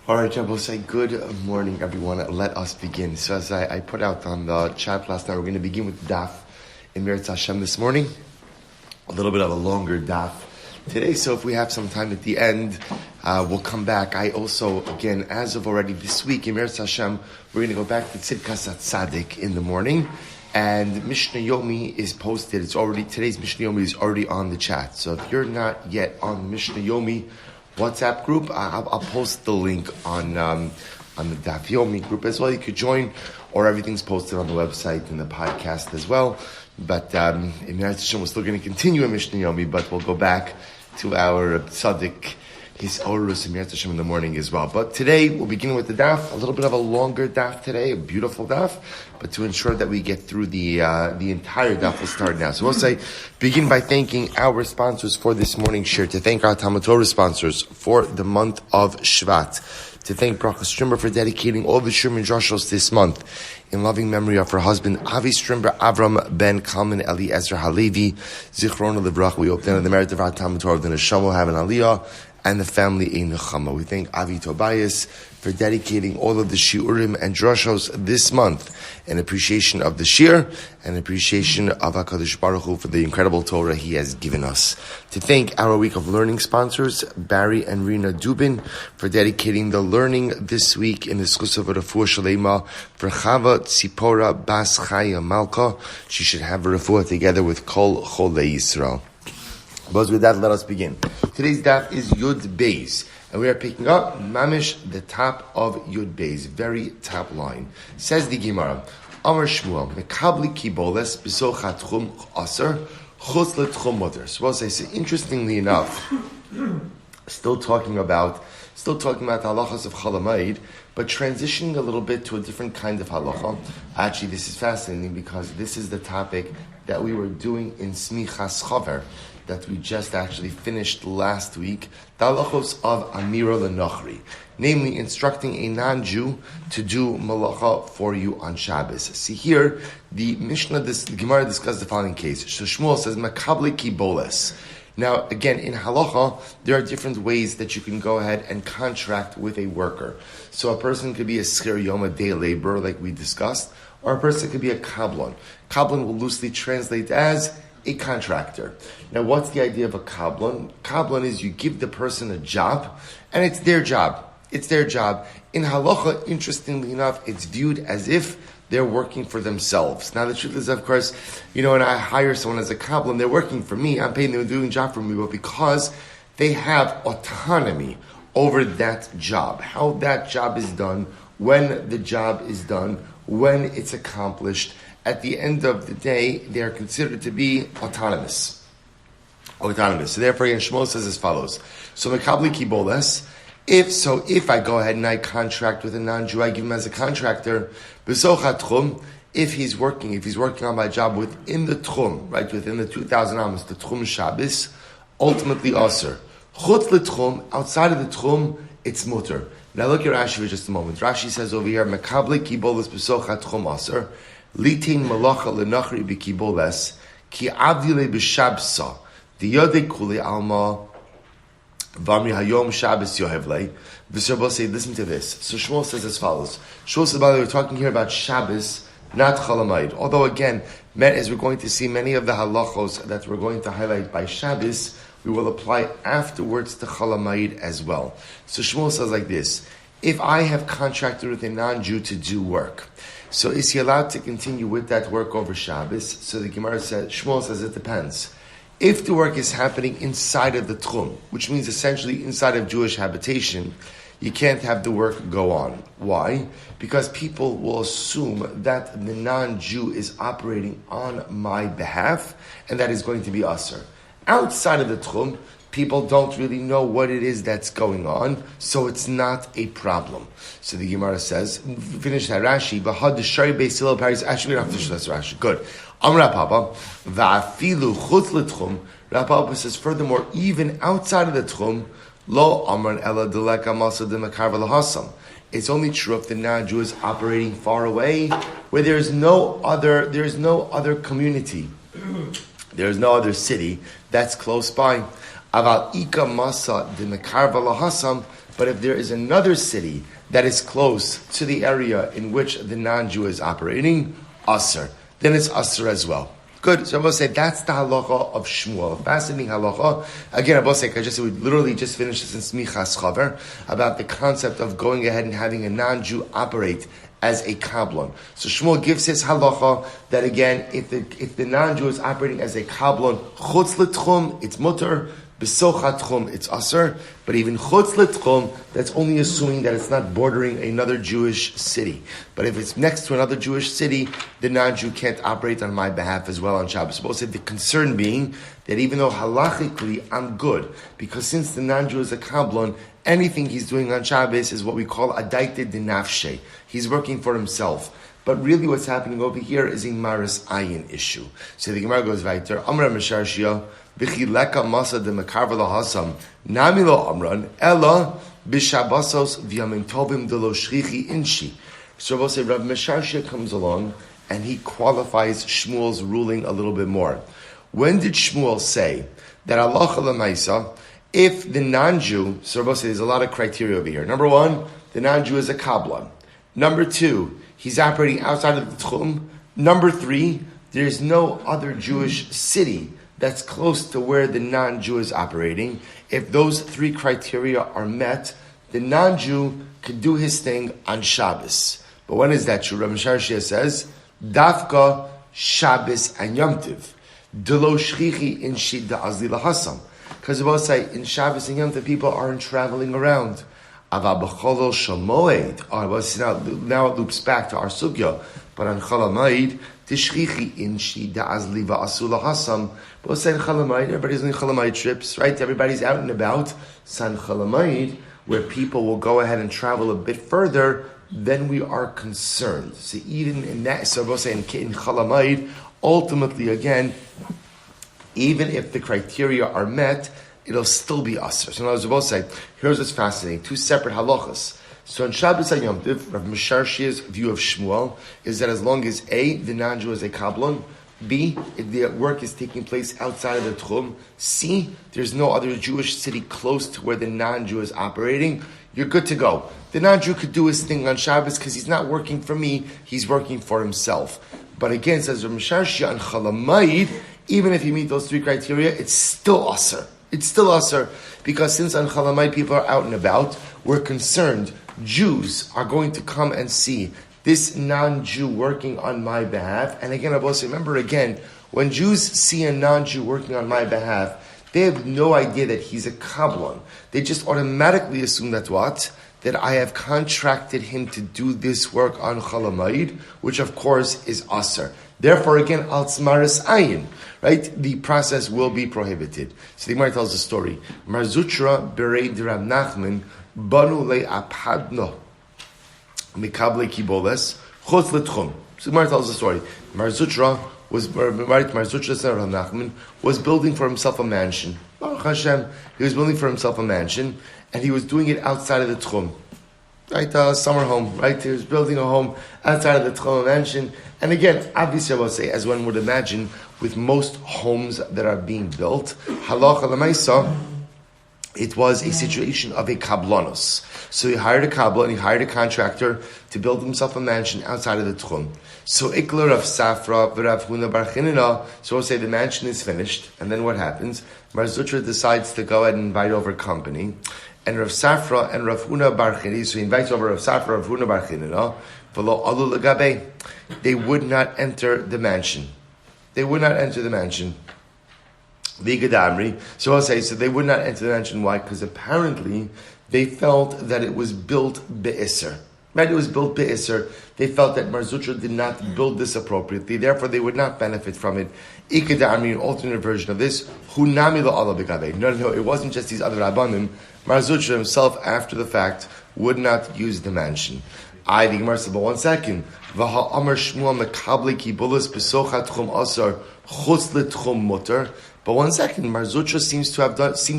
All right, Jeff, we'll say good morning, everyone. Let us begin. So as I put out on the chat last night, we're going to begin with Daf in Meretz Hashem this morning. A little bit of a longer Daf today, so if we have some time at the end, we'll come back. I also, again, as of already this week in Meretz Hashem, we're going to go back to Tzidkas Tzadik in the morning. And Mishnah Yomi is posted. Today's Mishnah Yomi is already on the chat. So if you're not yet on the Mishnah Yomi WhatsApp group, I'll post the link on the Daf Yomi group as well. You could join, or everything's posted on the website and the podcast as well. But in Meretz Hashem, we're still going to continue in Mishnah Yomi, but we'll go back to our Tzaddik, his Orus in Meretz Hashem in the morning as well. But today, we'll begin with the Daf, a little bit of a longer Daf today, a beautiful Daf, but to ensure that we get through the entire Daf, we'll start now. So we'll begin by thanking our sponsors for this morning's share, to thank our TALMUD Torah sponsors for the month of Shvat, to thank Bracha Strimber for dedicating all the Shir and Joshos this month in loving memory of her husband, Avi Strimber, Avraham ben Kálman Eliezer Halevi, Zichrona Livracha. We hope that in the merit of our TALMUD Torah of the Neshama will have an Aliyah, and the family in Nechama. We thank Avi Tobias for dedicating all of the Shiurim and Droshos this month in appreciation of the Shir and appreciation of HaKadosh Baruch Hu for the incredible Torah he has given us. To thank our Week of Learning sponsors, Barry and Rena Dubin, for dedicating the learning this week in the schus of refuah sheleima for Chava Tzipporah bas Chaya Malka. She should have a refuah together with Kol Cholei Yisrael. But with that, let us begin. Today's daf is Yud Beis, and we are picking up mamish the top of Yud Beis, very top line. Says the Gemara, Amar Shmuel, Mekabli Kiboles B'socha Tchum Aser Chutz LeTchum Muter. So we'll say, so interestingly enough, still talking about the halachas of Chalamayid, but transitioning a little bit to a different kind of halacha. Actually, this is fascinating because this is the topic that we were doing in Smichas Chaver, that we just actually finished last week, the halachos of Amira L'Nochri, namely instructing a non-Jew to do malacha for you on Shabbos. See here, the Gemara discussed the following case. So Shmuel says, Makabli Kiboles. Now, again, in halacha, there are different ways that you can go ahead and contract with a worker. So a person could be a schir yom, a day laborer, like we discussed, or a person could be a kablan. Kablan will loosely translate as a contractor. Now, what's the idea of a kablan? Kablan is you give the person a job, and it's their job. It's their job. In halacha, interestingly enough, it's viewed as if they're working for themselves. Now, the truth is, of course, when I hire someone as a kablan, they're working for me. I'm paying them, doing a job for me, but because they have autonomy over that job, how that job is done, when the job is done, when it's accomplished, at the end of the day, they are considered to be autonomous. So therefore, Shmuel says as follows. So Mekabli Kiboles, if I go ahead and I contract with a non-Jew, I give him as a contractor, B'socha Tchum, if he's working on my job within the Tchum, right, within the 2,000 amos, the Tchum Shabbos, ultimately Aser. Chutz LeTchum, outside of the Tchum, it's Muter. Now look at Rashi for just a moment. Rashi says over here, Mekabli Kiboles B'socha Tchum Aser, Litin malacha lenachri b'kiboles ki avile b'shabsa diyode kuli alma v'amri hayom Shabbos yohevlei. V'shabos say, listen to this. So Shmuel says as follows. Shmuel says, by the way, we're talking here about Shabbos, not Chalamayid. Although again, as we're going to see many of the halachos that we're going to highlight by Shabbos, we will apply afterwards to Chalamayid as well. So Shmuel says like this: if I have contracted with a non-Jew to do work, so is he allowed to continue with that work over Shabbos? So the Gemara says, Shmuel says it depends. If the work is happening inside of the Tchum, which means essentially inside of Jewish habitation, you can't have the work go on. Why? Because people will assume that the non-Jew is operating on my behalf, and that is going to be Aser. Outside of the Tchum, people don't really know what it is that's going on, so it's not a problem. So the Gemara says, finish that Rashi, V'had d'shari beis Hillel Paris. Actually, we don't have to finish this Rashi. Good. Amar Papa, V'afilu chutz l'tchum. Papa says, furthermore, even outside of the Tchum, Lo Amar Ela Delek Amasa Demakar V'lahasam. It's only true if the non-Jew is operating far away, where there is no other community, there is no other city that's close by. Aval ika masa de mekarva lahasam, But if there is another city that is close to the area in which the non-Jew is operating, Asr, then it's Asr as well. Good. So I will say that's the halacha of Shmuel. A fascinating halacha. Again, I will say, we literally just finished this in Smichas Chaver about the concept of going ahead and having a non-Jew operate as a kablon. So Shmuel gives his halacha that again, if the non-Jew is operating as a kablon, chutz l'tchum, it's mutter. B'sochat tchum, it's aser, but even chutz l'tchum, that's only assuming that it's not bordering another Jewish city. But if it's next to another Jewish city, the non-Jew can't operate on my behalf as well on Shabbos. So we'll say the concern being that even though halachically I'm good, because since the non-Jew is a kablon, anything he's doing on Shabbos is what we call adaita dinafshe. He's working for himself. But really what's happening over here is a maris ayin issue. So the Gemara goes weiter, Amra Mesharshia, V'chileka masa de mekarva lahasam, nami lo amran, ella b'shabasos v'yamin tovim de lo shrichi inshi. So we'll say Rav Mesharshia comes along and he qualifies Shmuel's ruling a little bit more. When did Shmuel say that halacha l'maisa, if the non-Jew, so we'll say there's a lot of criteria over here. Number one, the non-Jew is a kablan. Number two, he's operating outside of the tchum. Number three, there's no other Jewish city that's close to where the non-Jew is operating. If those three criteria are met, the non-Jew could do his thing on Shabbos. But when is that true? Rabbi Sharshia says, Dafka Shabbos and Yom Tiv. Delo shchichi in shidda azli lahasam. Because the both say, in Shabbos and Yom Tiv, people aren't traveling around. Ava b'cholol shel Moed. Now it loops back to our sugya. But on Chol Moed, tishchichi in shidda azli va'asu lahasam. Both say in Chol Moed, everybody's doing Chol Moed trips, right? Everybody's out and about. San Chol Moed, where people will go ahead and travel a bit further, then we are concerned. So even in that, so both say in Chol Moed, ultimately again, even if the criteria are met, it'll still be asr. So now, as we both say, here's what's fascinating: two separate halachas. So in Shabbos and Yom Tov, Rav Mesharshia's view of Shmuel is that as long as A, the non-Jew is a kablon, B, if the work is taking place outside of the tchum, C, there's no other Jewish city close to where the non-Jew is operating, you're good to go. The non-Jew could do his thing on Shabbos because he's not working for me, he's working for himself. But again, says Rav Mesharshia on Chol Moed, even if you meet those three criteria, it's still asr. It's still asr, because since on Chol Moed people are out and about, we're concerned Jews are going to come and see this non-Jew working on my behalf. And again, I've also remember again, when Jews see a non-Jew working on my behalf, they have no idea that he's a kablon. They just automatically assume that what? That I have contracted him to do this work on Chol Moed, which of course is asr. Therefore, again, al tzmaris ayin, right? The process will be prohibited. So the Gemara tells the story. Mar Zutra berei de Rav Nachman banu le'apadno mikable kiboles chutz l'tchum. So the Gemara tells the story. Mar Zutra was Rav Nachman was building for himself a mansion. Baruch Hashem, he was building for himself a mansion, and he was doing it outside of the tchum. Right, summer home, right? He was building a home outside of the tchum mansion. And again, obviously I will say, as one would imagine, with most homes that are being built, halacha l'maisa, it was a situation of a kablonos. So he hired a kablan, he hired a contractor to build himself a mansion outside of the tchum. So ikla Rav Safra v'Rav Huna bar Chinina, so we'll say the mansion is finished, and then what happens? Mar Zutra decides to go ahead and invite over company, and Rav Safra and Rav Huna bar Chinina, so he invites over Rav Safra, Rav Huna bar Chinina, v'lo alu l'gabe, they would not enter the mansion. They would not enter the mansion. So I'll say, so they would not enter the mansion. Why? Because apparently they felt that it was built be'isr. Right? It was built be'isr. They felt that Mar Zutra did not build this appropriately. Therefore, they would not benefit from it. An alternate version of this. No, it wasn't just these other rabbanim. Mar Zutra himself, after the fact, would not use the mansion. The Gemara said, but 1 second. But 1 second, Mar Zutra seemed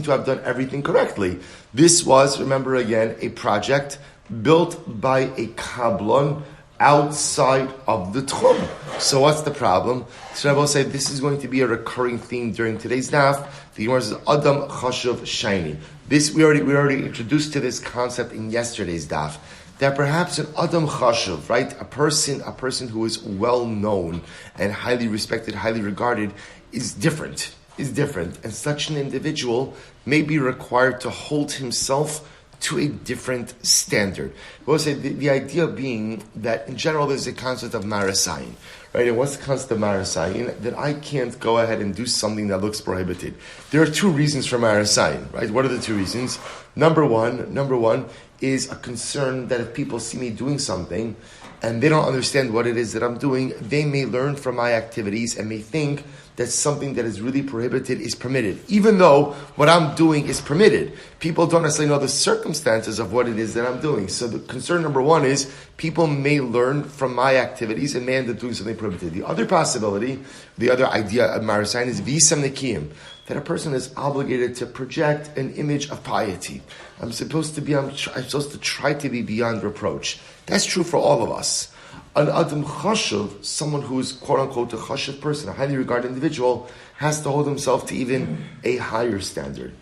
to have done everything correctly. This was, remember again, a project built by a kablon outside of the tchum. So what's the problem? So I will say this is going to be a recurring theme during today's daf. The Gemara says Adam Chashuv Shaini. This we already introduced to this concept in yesterday's daf. That perhaps an Adam Chashuv, right, a person who is well known and highly respected, highly regarded, is different, and such an individual may be required to hold himself to a different standard. We'll say the idea being that in general there's a concept of marasayin, right? And what's the concept of marasayin? That I can't go ahead and do something that looks prohibited. There are two reasons for marasayin, right? What are the two reasons? Number one is a concern that if people see me doing something and they don't understand what it is that I'm doing, they may learn from my activities and may think that something that is really prohibited is permitted, even though what I'm doing is permitted. People don't necessarily know the circumstances of what it is that I'm doing. So the concern number one is people may learn from my activities and may end up doing something prohibited. The other possibility, the other idea of marasayin is visam nekiyim, that a person is obligated to project an image of piety. I'm supposed to try to be beyond reproach. That's true for all of us. An Adam Chashuv, someone who is quote-unquote a Chashuv person, a highly regarded individual, has to hold himself to even a higher standard.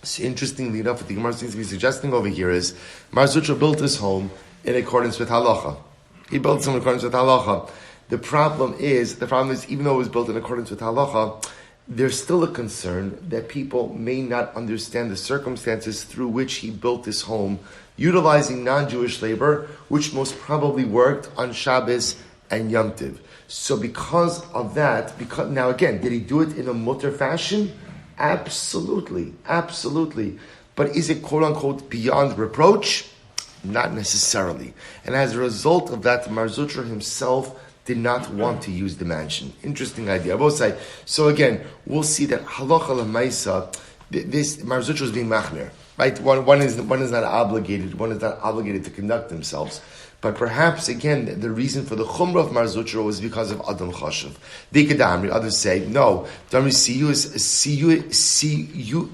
So interestingly enough, what the Gemara seems to be suggesting over here is, Mar Zutra built his home in accordance with halacha. He built his home in accordance with halacha. The problem is, even though it was built in accordance with halacha, there's still a concern that people may not understand the circumstances through which he built this home, utilizing non-Jewish labor, which most probably worked on Shabbos and Yom Tov. So because of that, now again, did he do it in a mutter fashion? Absolutely. But is it quote-unquote beyond reproach? Not necessarily. And as a result of that, Mar Zutra himself did not want to use the mansion. Interesting idea. I will say, so again, we'll see that halacha l'maisa, this Mar Zutra is being machner. Right, one is not obligated to conduct themselves, but perhaps again the reason for the chumrah of Mar Zutra was because of Adam Chashuv. Dikadamri, others say no. Damri siyu is siyu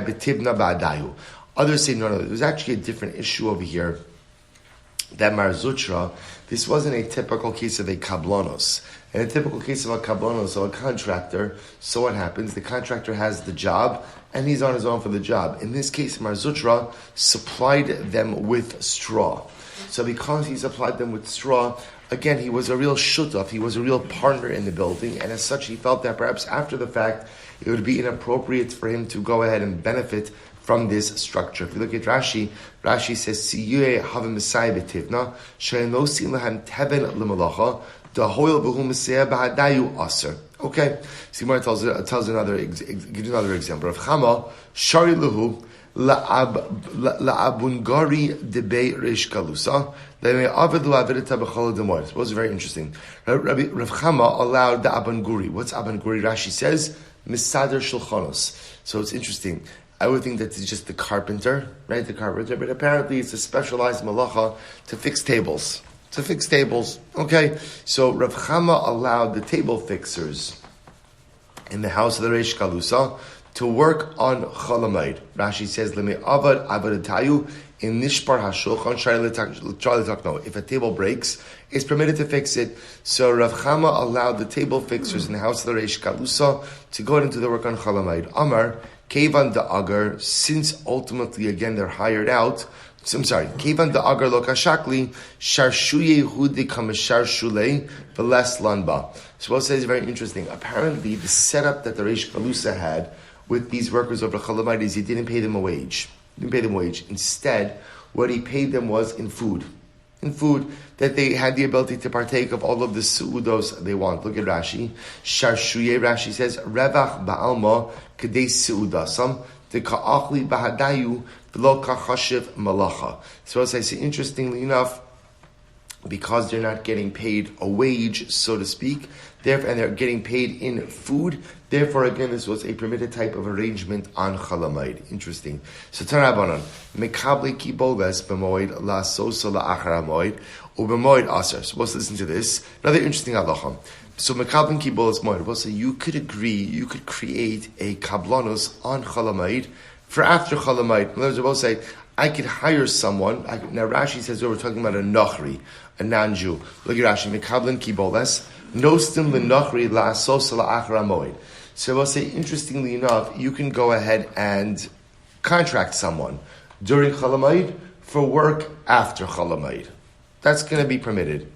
betivna ba'adayu. Others say no. There's actually a different issue over here. That Mar Zutra, this wasn't a typical case of a kablanos. In a typical case of a kablanos, so a contractor, so what happens? The contractor has the job, and he's on his own for the job. In this case, Mar Zutra supplied them with straw. So because he supplied them with straw, again, he was a real shutaf, he was a real partner in the building, and as such, he felt that perhaps after the fact, it would be inappropriate for him to go ahead and benefit from this structure. If you look at Rashi says, Siyue havim mesai betivna, she'enosi lehem teben l'malacha, dahoil b'hu mesei b'hadayu aser. Okay, so Gemara gives another example. Rav Chama shari lehu la'abungari debei reish kalusa le'mei aved la'avedeta b'chol demoed. It was very interesting. Rav Chama allowed the abunguri. What's abunguri? Rashi says misader shulchanos. So it's interesting. I would think that it's just the carpenter, right? The carpenter, but apparently it's a specialized malacha to fix tables. Okay, so Rav Chama allowed the table fixers in the house of the Reish Kalusa to work on Chalamayid. Rashi says, "Lemi avad avadatayu in nishpar hashulchan shari l'takno." If a table breaks, it's permitted to fix it. So Rav Chama allowed the table fixers in the house of the Reish Kalusa to go into the work on Chalamayid. Amar Kevan da'agar, since ultimately again they're hired out. Kevan da'agar lo kashakli sharshuye hudi kamashar shulei v'les lanba. So what says is very interesting. Apparently, the setup that the Reish Kalusa had with these workers over Chalamayid is he didn't pay them a wage. Instead, what he paid them was in food, that they had the ability to partake of all of the su'udos they want. Look at Rashi. Sharshuye, Rashi says, Revach ba'alma kedei su'udasam, de ka'achli ba'hadayu, v'lo ka'chashiv malacha. So as I say, interestingly enough, because they're not getting paid a wage, so to speak, therefore, and they're getting paid in food, therefore, again, this was a permitted type of arrangement on Chalamayid. Interesting. So, Tarabanan, Mekabli kiboles b'moed la sosa la achar moed u'b'moed aser. So, let's listen to this. Another interesting halacha. So, Mekabli kiboles moed. We'll say you could create a kablanos on Chalamayid for after Chalamayid. In other words, we'll say, I could hire someone. Now Rashi says, we're talking about a nochri, a non-Jew. Look at Rashi, Mekablan kiboles, nostim l'nochri la'asos la'achar moed. So we'll say, interestingly enough, you can go ahead and contract someone during Chol Hamoed for work after Chol Hamoed. That's going to be permitted.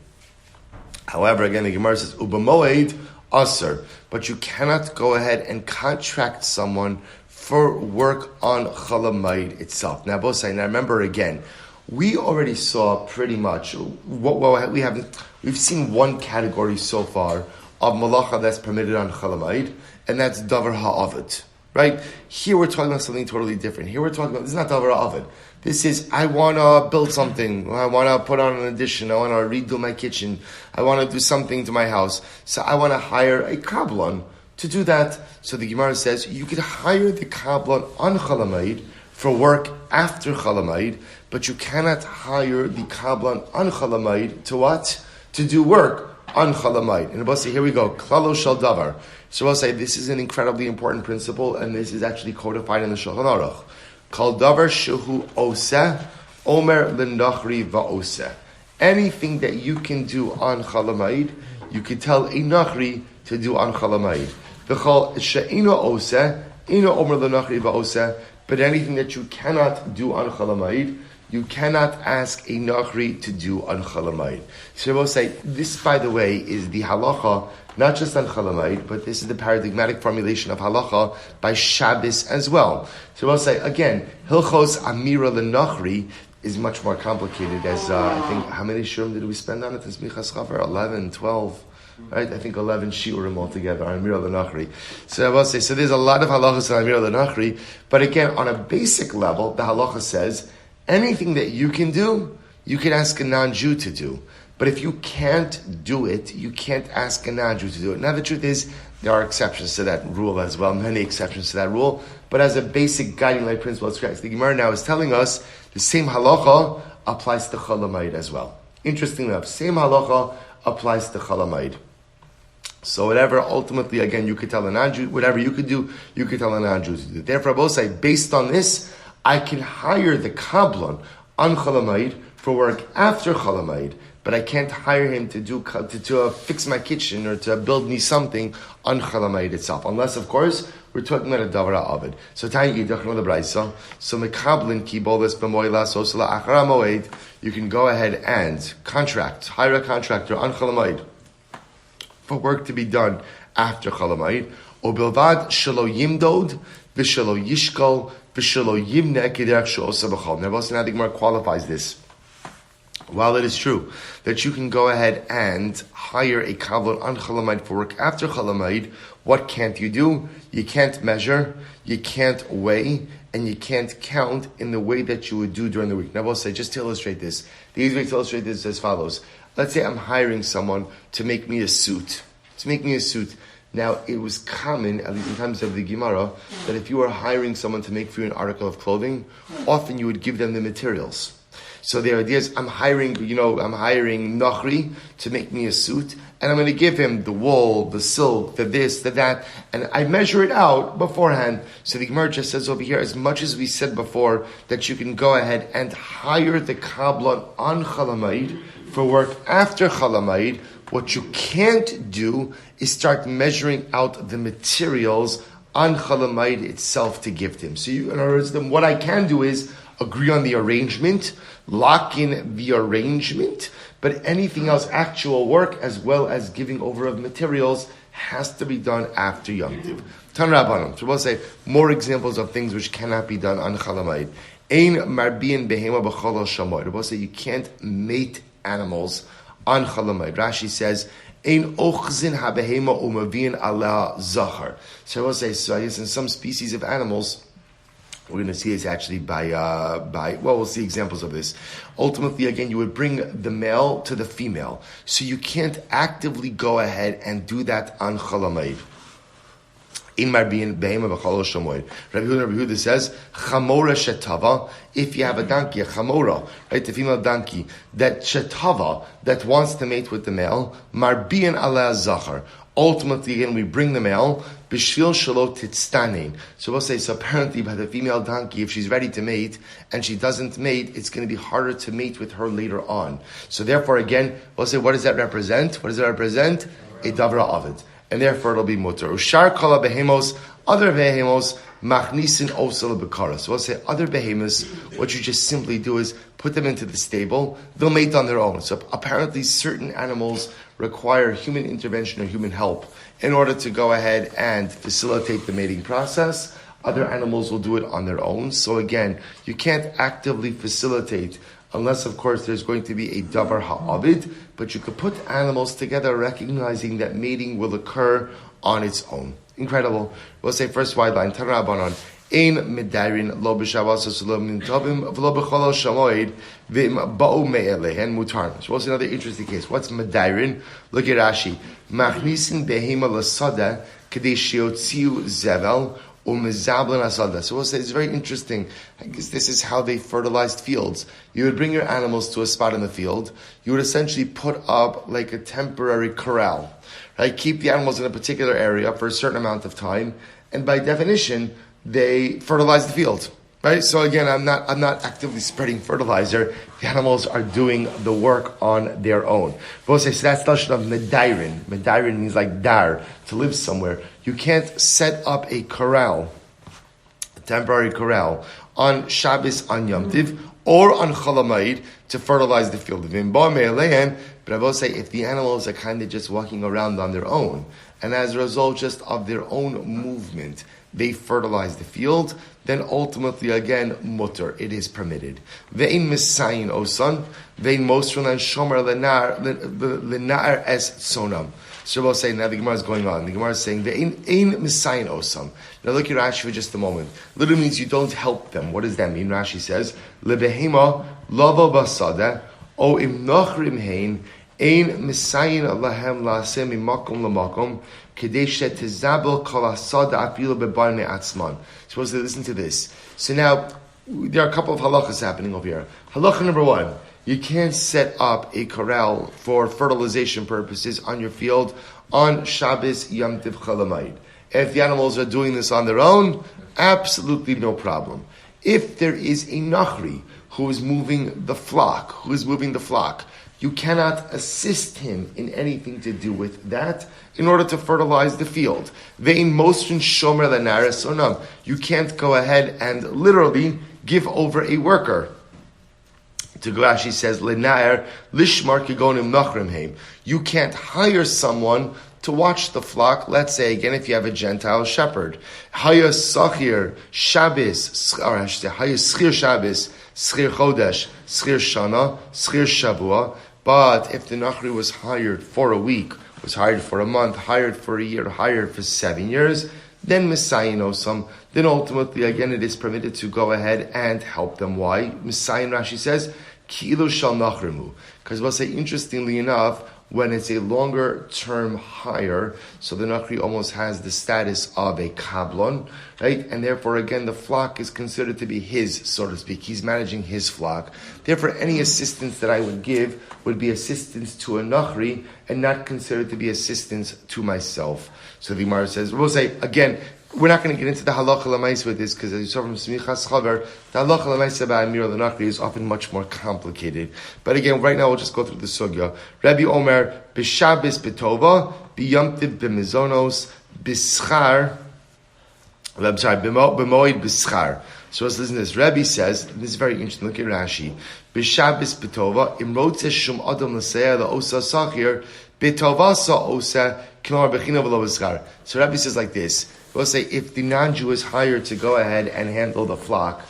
However, again, the Gemara says, Uba Moed Aser, but you cannot go ahead and contract someone for work on Chol Hamoed itself. Now, both say, now remember again, we already saw pretty much we've seen one category so far of malacha that's permitted on Chol Hamoed, and that's davar ha'avid. Right? Here we're talking about something totally different. Here we're talking about, this is not davar ha'avid. This is, I want to build something. I want to put on an addition. I want to redo my kitchen. I want to do something to my house. So I want to hire a kablan to do that. So the Gemara says, you could hire the kablan on Chol Hamoed for work after Chol Hamoed, but you cannot hire the kablan on Chol Hamoed to what? To do work on Chol Hamoed. And we'll say, here we go, klalo shel davar. So we'll say, this is an incredibly important principle, and this is actually codified in the Shulchan Aruch. Kol davar shehu oseh, omer l'nachri va'oseh. Anything that you can do on Chol Hamoed, you can tell a nachri to do on Chol Hamoed. V'chol she'ino oseh, ino omer l'nachri va'oseh. But anything that you cannot do on Chol Hamoed, you cannot ask a nachri to do on Chol Hamoed. So we'll say, this, by the way, is the halacha, not just on Chol Hamoed, but this is the paradigmatic formulation of halacha by Shabbos as well. So we'll say, again, Hilchos Amira L'Nachri is much more complicated, as I think, how many shurim did we spend on it? 11, 12, right? I think 11 shiurim altogether on Amira L'Nachri. So I will say, so there's a lot of halachas on Amira L'Nachri, but again, on a basic level, the halacha says, anything that you can do, you can ask a non-Jew to do. But if you can't do it, you can't ask a non-Jew to do it. Now the truth is, there are exceptions to that rule as well, many exceptions to that rule. But as a basic guiding light principle, it's correct. The Gemara now is telling us the same halacha applies to Chol Hamoed as well. Interestingly enough, same halacha applies to Chol Hamoed. So whatever, ultimately, again, you could tell a non-Jew, whatever you could do, you could tell a non-Jew to do. Therefore, I both say, based on this, I can hire the kablan on Chol Hamoed for work after Chol Hamoed, but I can't hire him to fix my kitchen or to build me something on Chol Hamoed itself, unless, of course, we're talking about a davar ha'avid. So Tanya Yidach the Braisa. So mekablin kiboles b'moila sosla achara moed. You can go ahead and hire a contractor on Chol Hamoed for work to be done after Chol Hamoed. O bilvad shelo yimdod v'shelo yishkol v'shelo yimne kederach she'osa b'chol. Now, the Gemara qualifies this. While it is true that you can go ahead and hire a kablan on Chol Hamoed for work after Chol Hamoed, what can't you do? You can't measure, you can't weigh, and you can't count in the way that you would do during the week. Now, we'll say, just to illustrate this, the easy way to illustrate this is as follows. Let's say I'm hiring someone to make me a suit. Now, it was common, at least in times of the Gemara, that if you were hiring someone to make for you an article of clothing, often you would give them the materials. So the idea is, I'm hiring Nachri to make me a suit, and I'm going to give him the wool, the silk, the this, the that, and I measure it out beforehand. So the Gemara just says over here, as much as we said before, that you can go ahead and hire the kablan on Chol Hamoed for work after Chol Hamoed. What you can't do is start measuring out the materials on Chol Hamoed itself to give to him. So in other words, then what I can do is agree on the arrangement, lock in the arrangement, but anything else, actual work, as well as giving over of materials, has to be done after Yom Tov. Tan Rabbanon. So we'll say more examples of things which cannot be done on Chol Hamoed. Ein marbiin behema b'chol shamoed. We'll say you can't mate animals on Chol Hamoed. Rashi says, Ein ochzin habehema umaviin ala zachar. So we'll say, so I guess in some species of animals, we're going to see this actually we'll see examples of this. Ultimately, again, you would bring the male to the female. So you can't actively go ahead and do that on Chol Hamoed. In Marbiin Behema B'Chol Shamoed. Rabbi Huda says, Chamora Shetava, if you have a donkey, a Chamora, right, the female donkey, that Shetava, that wants to mate with the male, Marbiin Ala Zachar. Ultimately, again, we bring the male. Bishvil shelo titztanein. So we'll say, so apparently by the female donkey, if she's ready to mate and she doesn't mate, it's going to be harder to mate with her later on. So therefore, again, we'll say, what does that represent? What does it represent? A davra avid. And therefore it'll be mutter. Ushar kala behemos, other behemos, machnisin osel bekara. So we'll say, other behemoths, what you just simply do is put them into the stable, they'll mate on their own. So apparently certain animals require human intervention or human help in order to go ahead and facilitate the mating process. Other animals will do it on their own. So again, you can't actively facilitate unless, of course, there's going to be a davar ha'avid, but you could put animals together recognizing that mating will occur on its own. Incredible. We'll say first wide line, Tanra Abanon. Ein medairin lo b'shavas u'sulam tovim v'lo b'cholol shamoid v'im ba'u me'elehen mutarn. So what's another interesting case? What's medairin? Look at Rashi. Machnisin behema l'sada k'dei shiotziu zevel u'mezablen asada. So we'll say it's very interesting. I guess this is how they fertilized fields. You would bring your animals to a spot in the field. You would essentially put up like a temporary corral. Right? Keep the animals in a particular area for a certain amount of time. And by definition, they fertilize the field, right? So again, I'm not actively spreading fertilizer. The animals are doing the work on their own. We'll say, so that's the lashon of medairin. Medairin means like dar, to live somewhere. You can't set up a corral, a temporary corral, on Shabbos, on Yom Tiv, or on Cholamayid to fertilize the field. But I will say, if the animals are kind of just walking around on their own, and as a result just of their own movement, they fertilize the field, then ultimately, again, mutter, it is permitted. Ve'in misayin osan, ve'in mosran shomer lenar es sonam. So we'll say, now the Gemara is going on. The Gemara is saying, ve'in misayin osam. Now look at Rashi for just a moment. Literally means you don't help them. What does that mean? Rashi says, lebehema lavo basada, o im nochrim hein, ein misayin lahem la'asem imakom lamakom, Suppose they listen to this. So now, there are a couple of halachas happening over here. Halacha number one, you can't set up a corral for fertilization purposes on your field on Shabbos Yom Tiv Cholamayid. If the animals are doing this on their own, absolutely no problem. If there is a nachri who is moving the flock, you cannot assist him in anything to do with that in order to fertilize the field. Ve'in mosrin shomer lenar es sonam. You can't go ahead and literally give over a worker. To Rashi says, lenar lishmar kigonim nachrim heim. You can't hire someone to watch the flock. Let's say, again, if you have a Gentile shepherd. Haya sachir Shabbos, or I should say, haya schir Shabbos, schir chodesh, schir shana, schir shavua. But if the Nachri was hired for a week, was hired for a month, hired for a year, hired for 7 years, then Messiah knows some. Then ultimately, again, it is permitted to go ahead and help them. Why? Messiah, Rashi says, Ki'ilu shal nachrimu. Because we'll say, interestingly enough, when it's a longer term hire, so the Nachri almost has the status of a kablon, right? And therefore, again, the flock is considered to be his, so to speak. He's managing his flock. Therefore, any assistance that I would give would be assistance to a Nachri and not considered to be assistance to myself. So the Gemara says, we'll say, again, we're not going to get into the halacha l'maisa with this because as you saw from Smichas Chaver, the halacha l'maisa by Amir al-Nachri is often much more complicated. But again, right now we'll just go through the sugya. Rabbi Omer, b'Shabbos b'tova, b'Yom Tiv b'mizonos, b'schar, b'moed b'schar. So let's listen to this. Rabbi says, this is very interesting, look at Rashi, b'Shabbos b'tova, imrotze shum adam l'seya la'osa sachir, b'tova sa'osa, k'nor b'china v'lo b'schar. So Rabbi says like this, we'll say if the non-Jew is hired to go ahead and handle the flock,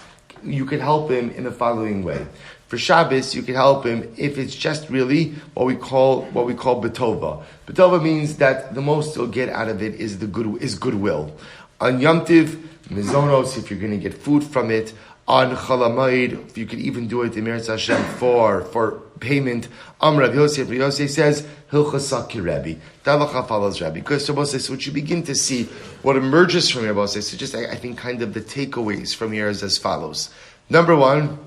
you could help him in the following way. For Shabbos, you could help him if it's just really what we call betova. Betova means that the most you'll get out of it is goodwill. On Yom Tiv, mizonos, if you're going to get food from it. On Cholamayid, if you could even do it in Meretz Hashem for payment. Rabbi Yosef says, Hilchasa ki Rabbi. The halacha follows Rabbi. Because so what you begin to see, what emerges from here, so just I think kind of the takeaways from here is as follows. Number one,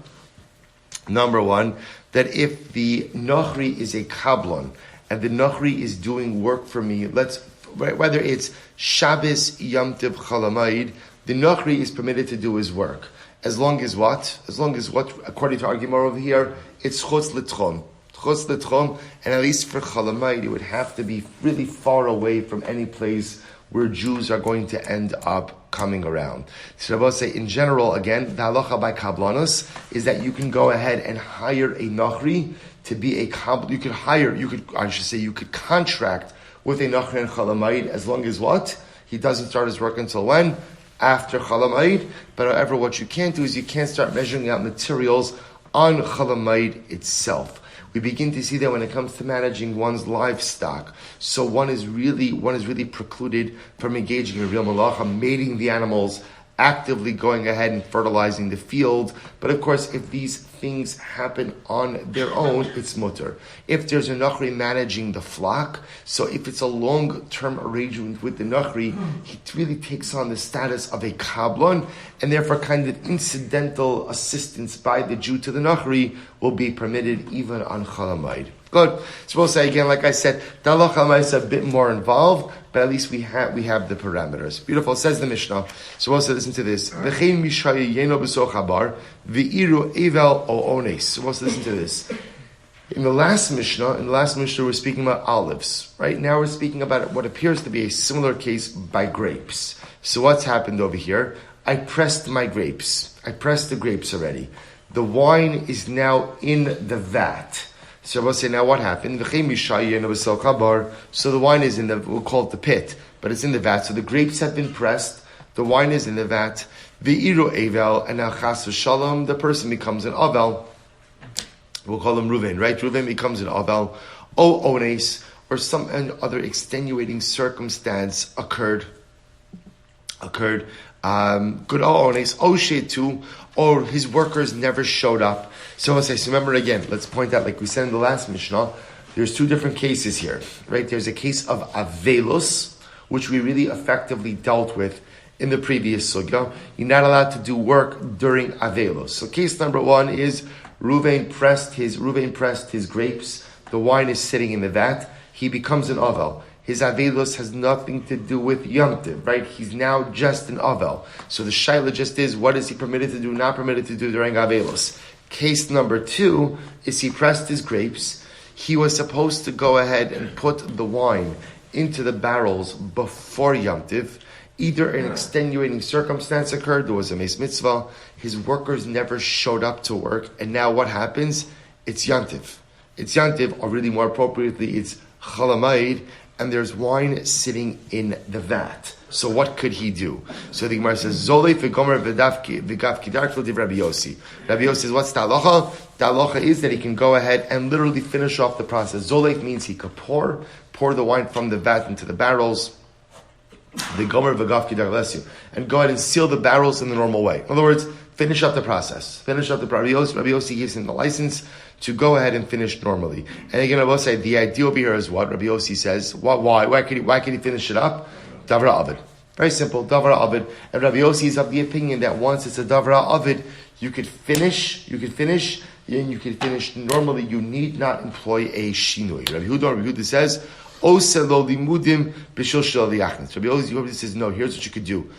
that if the Nachri is a kablon, and the Nachri is doing work for me, let's whether it's Shabbos, Yom Tov, Chol Hamoed, the Nochri is permitted to do his work. As long as what? According to our Gemara over here, it's Chutz L'Tchon. Chutz L'Tchon, and at least for Chol Hamoed, it would have to be really far away from any place where Jews are going to end up coming around. So Rabbi say, in general, again, the halacha by kablanos is that you can go ahead and hire a Nochri to be a you could contract with a Nochri and Chol Hamoed as long as what? He doesn't start his work until when? After Chol Hamoed. But however, what you can't do is you can't start measuring out materials on Chol Hamoed itself. We begin to see that when it comes to managing one's livestock, so one is really precluded from engaging in real malacha, mating the animals, actively going ahead and fertilizing the field. But of course, if these things happen on their own, it's mutter. If there's a Nochri managing the flock, so if it's a long-term arrangement with the Nochri, he really takes on the status of a kablan, and therefore kind of incidental assistance by the Jew to the Nochri will be permitted even on Chol Hamoed. Good. So we'll say again, like I said, the halacha is a bit more involved, but at least we have the parameters. Beautiful. Says the Mishnah. So we'll say, listen to this. V'chein mishayi yeno b'soch habar v'iru evel o ones. So we'll say, listen to this. In the last Mishnah, we're speaking about olives. Right now, we're speaking about what appears to be a similar case by grapes. So what's happened over here? I pressed my grapes. I pressed the grapes already. The wine is now in the vat. So we'll say, now what happened? So the wine is in we'll call it the pit, but it's in the vat. So the grapes have been pressed, the wine is in the vat, V'iru Evel, and now Chas v'Shalom, the person becomes an Avel. We'll call him Reuven, right? Reuven becomes an Avel. O Ones, or some other extenuating circumstance occurred. Good O Ones, O Shetu, or his workers never showed up. So I'll say, so remember again, let's point out, like we said in the last Mishnah, there's two different cases here, right? There's a case of Avelos, which we really effectively dealt with in the previous sugya. You're not allowed to do work during Avelos. So case number one is Reuven pressed his grapes, the wine is sitting in the vat, he becomes an Avel. His Avelos has nothing to do with Yom Tov, right? He's now just an Avel. So the shaila just is, what is he permitted to do, not permitted to do during Avelos? Case number two is he pressed his grapes. He was supposed to go ahead and put the wine into the barrels before Yom Tov. Either an extenuating circumstance occurred, there was a meis mitzvah, his workers never showed up to work, and now what happens? It's Yom Tov. It's Yom Tov, or really more appropriately, it's Chol Hamoed, and there's wine sitting in the vat. So what could he do? So the Gemara says, Zolei v'gomer v'gav kidar k'lo div Rabbi Yossi. Rabbi Yossi says, what's the halacha? The halacha is that he can go ahead and literally finish off the process. Zolei means he could pour the wine from the vat into the barrels. The gomer v'gav kidar lesu, and go ahead and seal the barrels in the normal way. In other words, finish up the process. Finish up the process. Rabbi Yossi gives him the license to go ahead and finish normally. And again, I will say, the idea over here is what? Rabbi Yossi says, why can he finish it up? Davra Avid. Very simple, Davra Avid. And Rabbi Yossi is of the opinion that once it's a Davra Avid, you could finish normally. You need not employ a shinui. Rabbi Huda says, Oselo limudim b'shil shel liyachnis. Rabbi Yossi says, no, here's what you could do.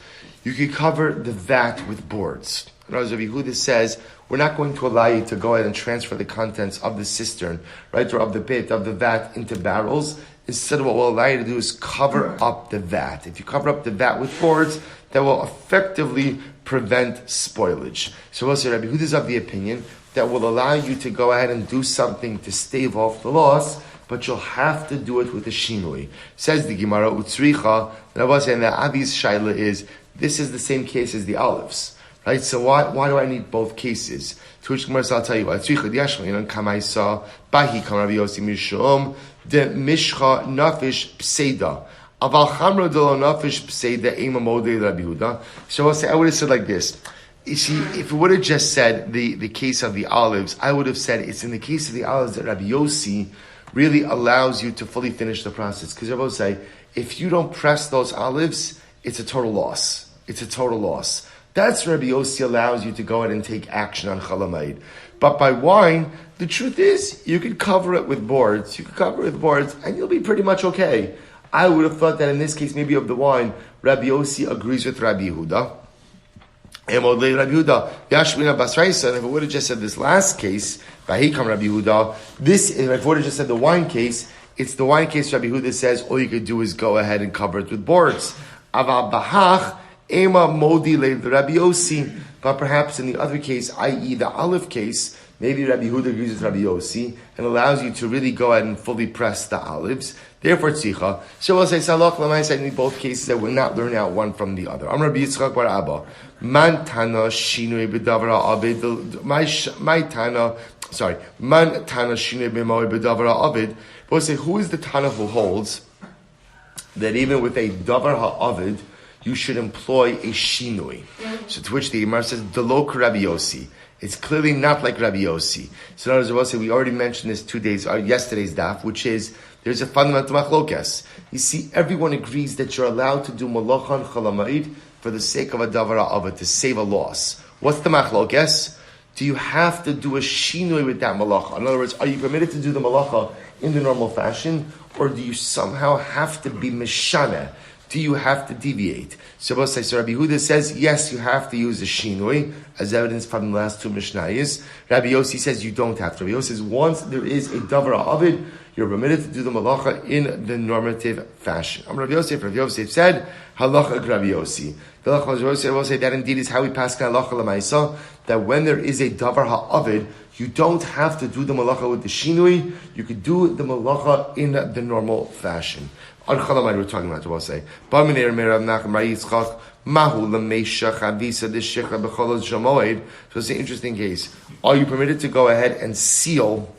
You could cover the vat with boards. Rabbi Huda says, we're not going to allow you to go ahead and transfer the contents of the cistern, right, or of the pit, of the vat into barrels. Instead, what we'll allow you to do is cover up the vat. If you cover up the vat with boards, that will effectively prevent spoilage. So we'll say Rabbi Huda is of the opinion that will allow you to go ahead and do something to stave off the loss, but you'll have to do it with a shinui. Says the Gemara, Utzricha, and I was saying that Avi's shaila is, this is the same case as the olives. Right, so why do I need both cases? To which Gemara I'll tell you why. Tzricha diashmayin kamaisa bahi kam Rabbi Yossi mishum de mishcha nafish pseida aval chamra de lo nafish pseida ema modei Rabbi Yehuda. So I would have said like this. You see, if it would have just said the case of the olives, I would have said it's in the case of the olives that Rabbi Yossi really allows you to fully finish the process. Because Rabbi will say, if you don't press those olives, it's a total loss. It's a total loss. That's Rabbi Yossi allows you to go ahead and take action on Chol Hamoed. But by wine, the truth is, you could cover it with boards. And you'll be pretty much okay. I would have thought that in this case, maybe of the wine, Rabbi Yossi agrees with Rabbi Yehuda. And if it would have just said this last case, Vahikam Rabbi Yehuda, if it would have just said the wine case, it's the wine case Rabbi Yehuda says all you could do is go ahead and cover it with boards. Aval Bahach, Ema Modi Le Rabbi Yossi. But perhaps in the other case, i.e. the olive case, maybe Rabbi Yehuda agrees with Rabbi Yossi and allows you to really go ahead and fully press the olives. Therefore, tzricha. So we'll say, Salach Lamaisa, in both cases that we're not learning out one from the other. Amar Rabbi Yitzchak bar Abba. Man Tana Shinui B'davar Ha'avid. Man Tana Shinui B'moed B'davar Ha'avid. But we'll say, who is the Tana who holds that even with a Davar Ha'avid, you should employ a Shinui? So to which the Gemara says, Delok Rabbi Yossi. It's clearly not like Rabbi Yossi. So in other words, we already mentioned this yesterday's daf, which is, there's a fundamental machlokes. You see, everyone agrees that you're allowed to do malachan chalamayid for the sake of a davar ha'avad, to save a loss. What's the machlokes? Do you have to do a shinui with that malacha? In other words, are you permitted to do the malacha in the normal fashion, or do you somehow have to be mishana? Do you have to deviate? So Rabbi Yehuda says, yes, you have to use a shinui, as evidenced from the last two mishnayos. Rabbi Yossi says you don't have to. Rabbi Yossi says once there is a davar ha'avid, you're permitted to do the malacha in the normative fashion. Rabbi Yosef said, halacha Rabbi Yossi. The halacha Rabbi Yosef will say that indeed is how we pass halacha l'maisa, that when there is a davar ha'avid, you don't have to do the malacha with the shinui, you could do the malacha in the normal fashion. On Chalamai we're talking about, we'll say. So it's an interesting case. Are you permitted to go ahead and seal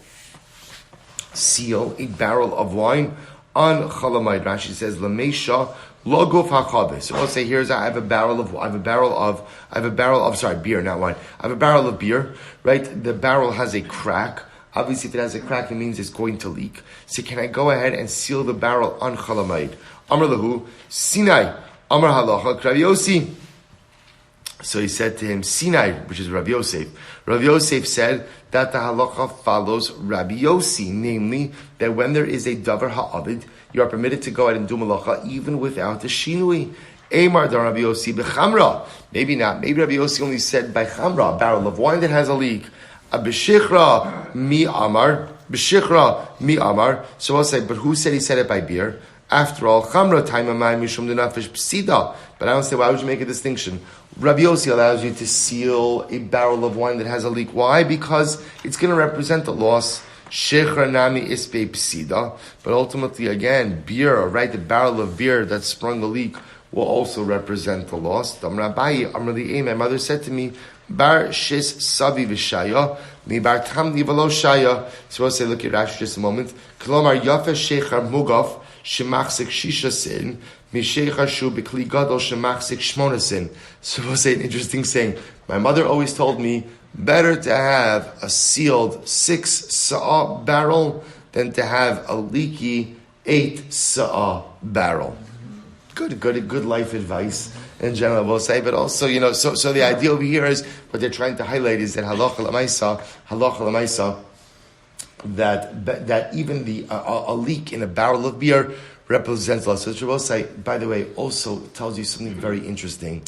a barrel of wine on Chalamai? Rashi says, Lamesha Logov HaChaveh. So I'll say, I have a barrel of beer, not wine. I have a barrel of beer, right? The barrel has a crack. Obviously, if it has a crack, it means it's going to leak. So can I go ahead and seal the barrel on Chalamayid? Amar lahu, Sinai, Amar halacha, Rabbi Yossi. So he said to him, Sinai, which is Rabbi Yosef. Rabbi Yosef said that the halacha follows Rabbi Yossi, namely, that when there is a davar ha'avid, you are permitted to go ahead and do malacha even without the shinui. Eimar da Rabbi Yossi b'chamra. Maybe not. Maybe Rabbi Yossi only said by chamra, a barrel of wine that has a leak. B'shichra mi amar. So I'll say, but who said he said it by beer? After all, chamra taimamai mishum denafish psida. But I don't say, why would you make a distinction? Rabbi Yossi allows you to seal a barrel of wine that has a leak. Why? Because it's going to represent a loss. Shechra nami ispe psida. But ultimately, again, beer, right? The barrel of beer that sprung a leak will also represent the loss. My mother said to me, Bar shis savi v'shaya, mi bar tamni v'lo shaya. So I'll say, look at Rashi just a moment. Kolomar yafa shechar mugaf shemachzik shisha sin, mi shechar shu b'kli gadol shemachzik shmona sin. So I'll say an interesting saying. My mother always told me, better to have a sealed 6 sa'ah barrel than to have a leaky 8 sa'ah barrel. Good life advice in general, we'll say, but also, so the idea over here is, what they're trying to highlight is that halacha l'maisa, that even a leak in a barrel of beer represents loss. So we'll say, by the way, also tells you something very interesting,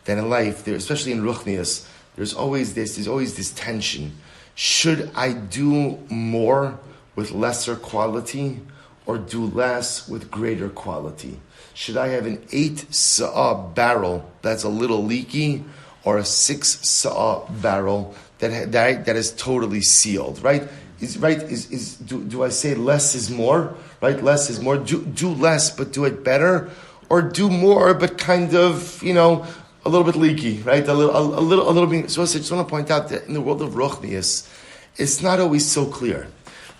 that in life, especially in ruchnius, there's always this tension. Should I do more with lesser quality, or do less with greater quality? Should I have an 8 sa'ah barrel that's a little leaky, or a 6 sa'ah barrel that is totally sealed? Right? Do I say less is more? Right? Less is more. Do less, but do it better, or do more, but kind of a little bit leaky, right? A little bit. So I just want to point out that in the world of ruchnius, it's not always so clear.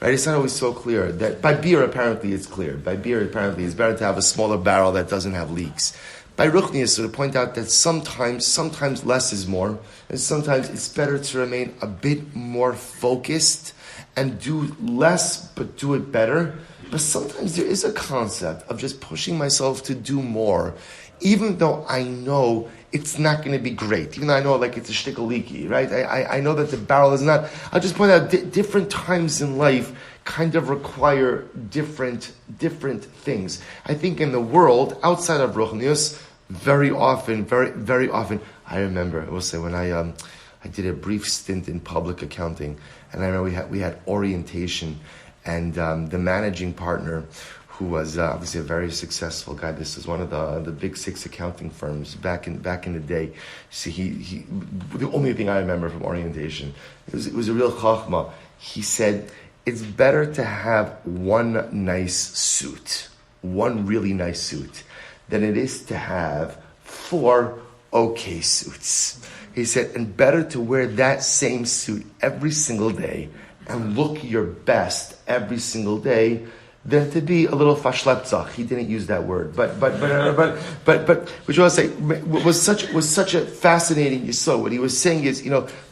Right, it's not always so clear that by beer apparently it's clear. By beer apparently it's better to have a smaller barrel that doesn't have leaks. By ruchnius, so to point out that sometimes less is more, and sometimes it's better to remain a bit more focused and do less but do it better. But sometimes there is a concept of just pushing myself to do more, even though I know it's not going to be great. Even though I know it's a shtickle leaky, right? I know that the barrel is not. I'll just point out different times in life kind of require different things. I think in the world, outside of Ruchnius, very often, I remember, I will say, when I did a brief stint in public accounting, and I remember we had orientation, and the managing partner, who was obviously a very successful guy. This is one of the big six accounting firms back in the day. See, he the only thing I remember from orientation, it was a real chachma. He said, it's better to have one really nice suit, than it is to have 4 okay suits. He said, and better to wear that same suit every single day and look your best every single day than to be a little fashleptzach. He didn't use that word, but which I was say was such a fascinating yisod. What he was saying is,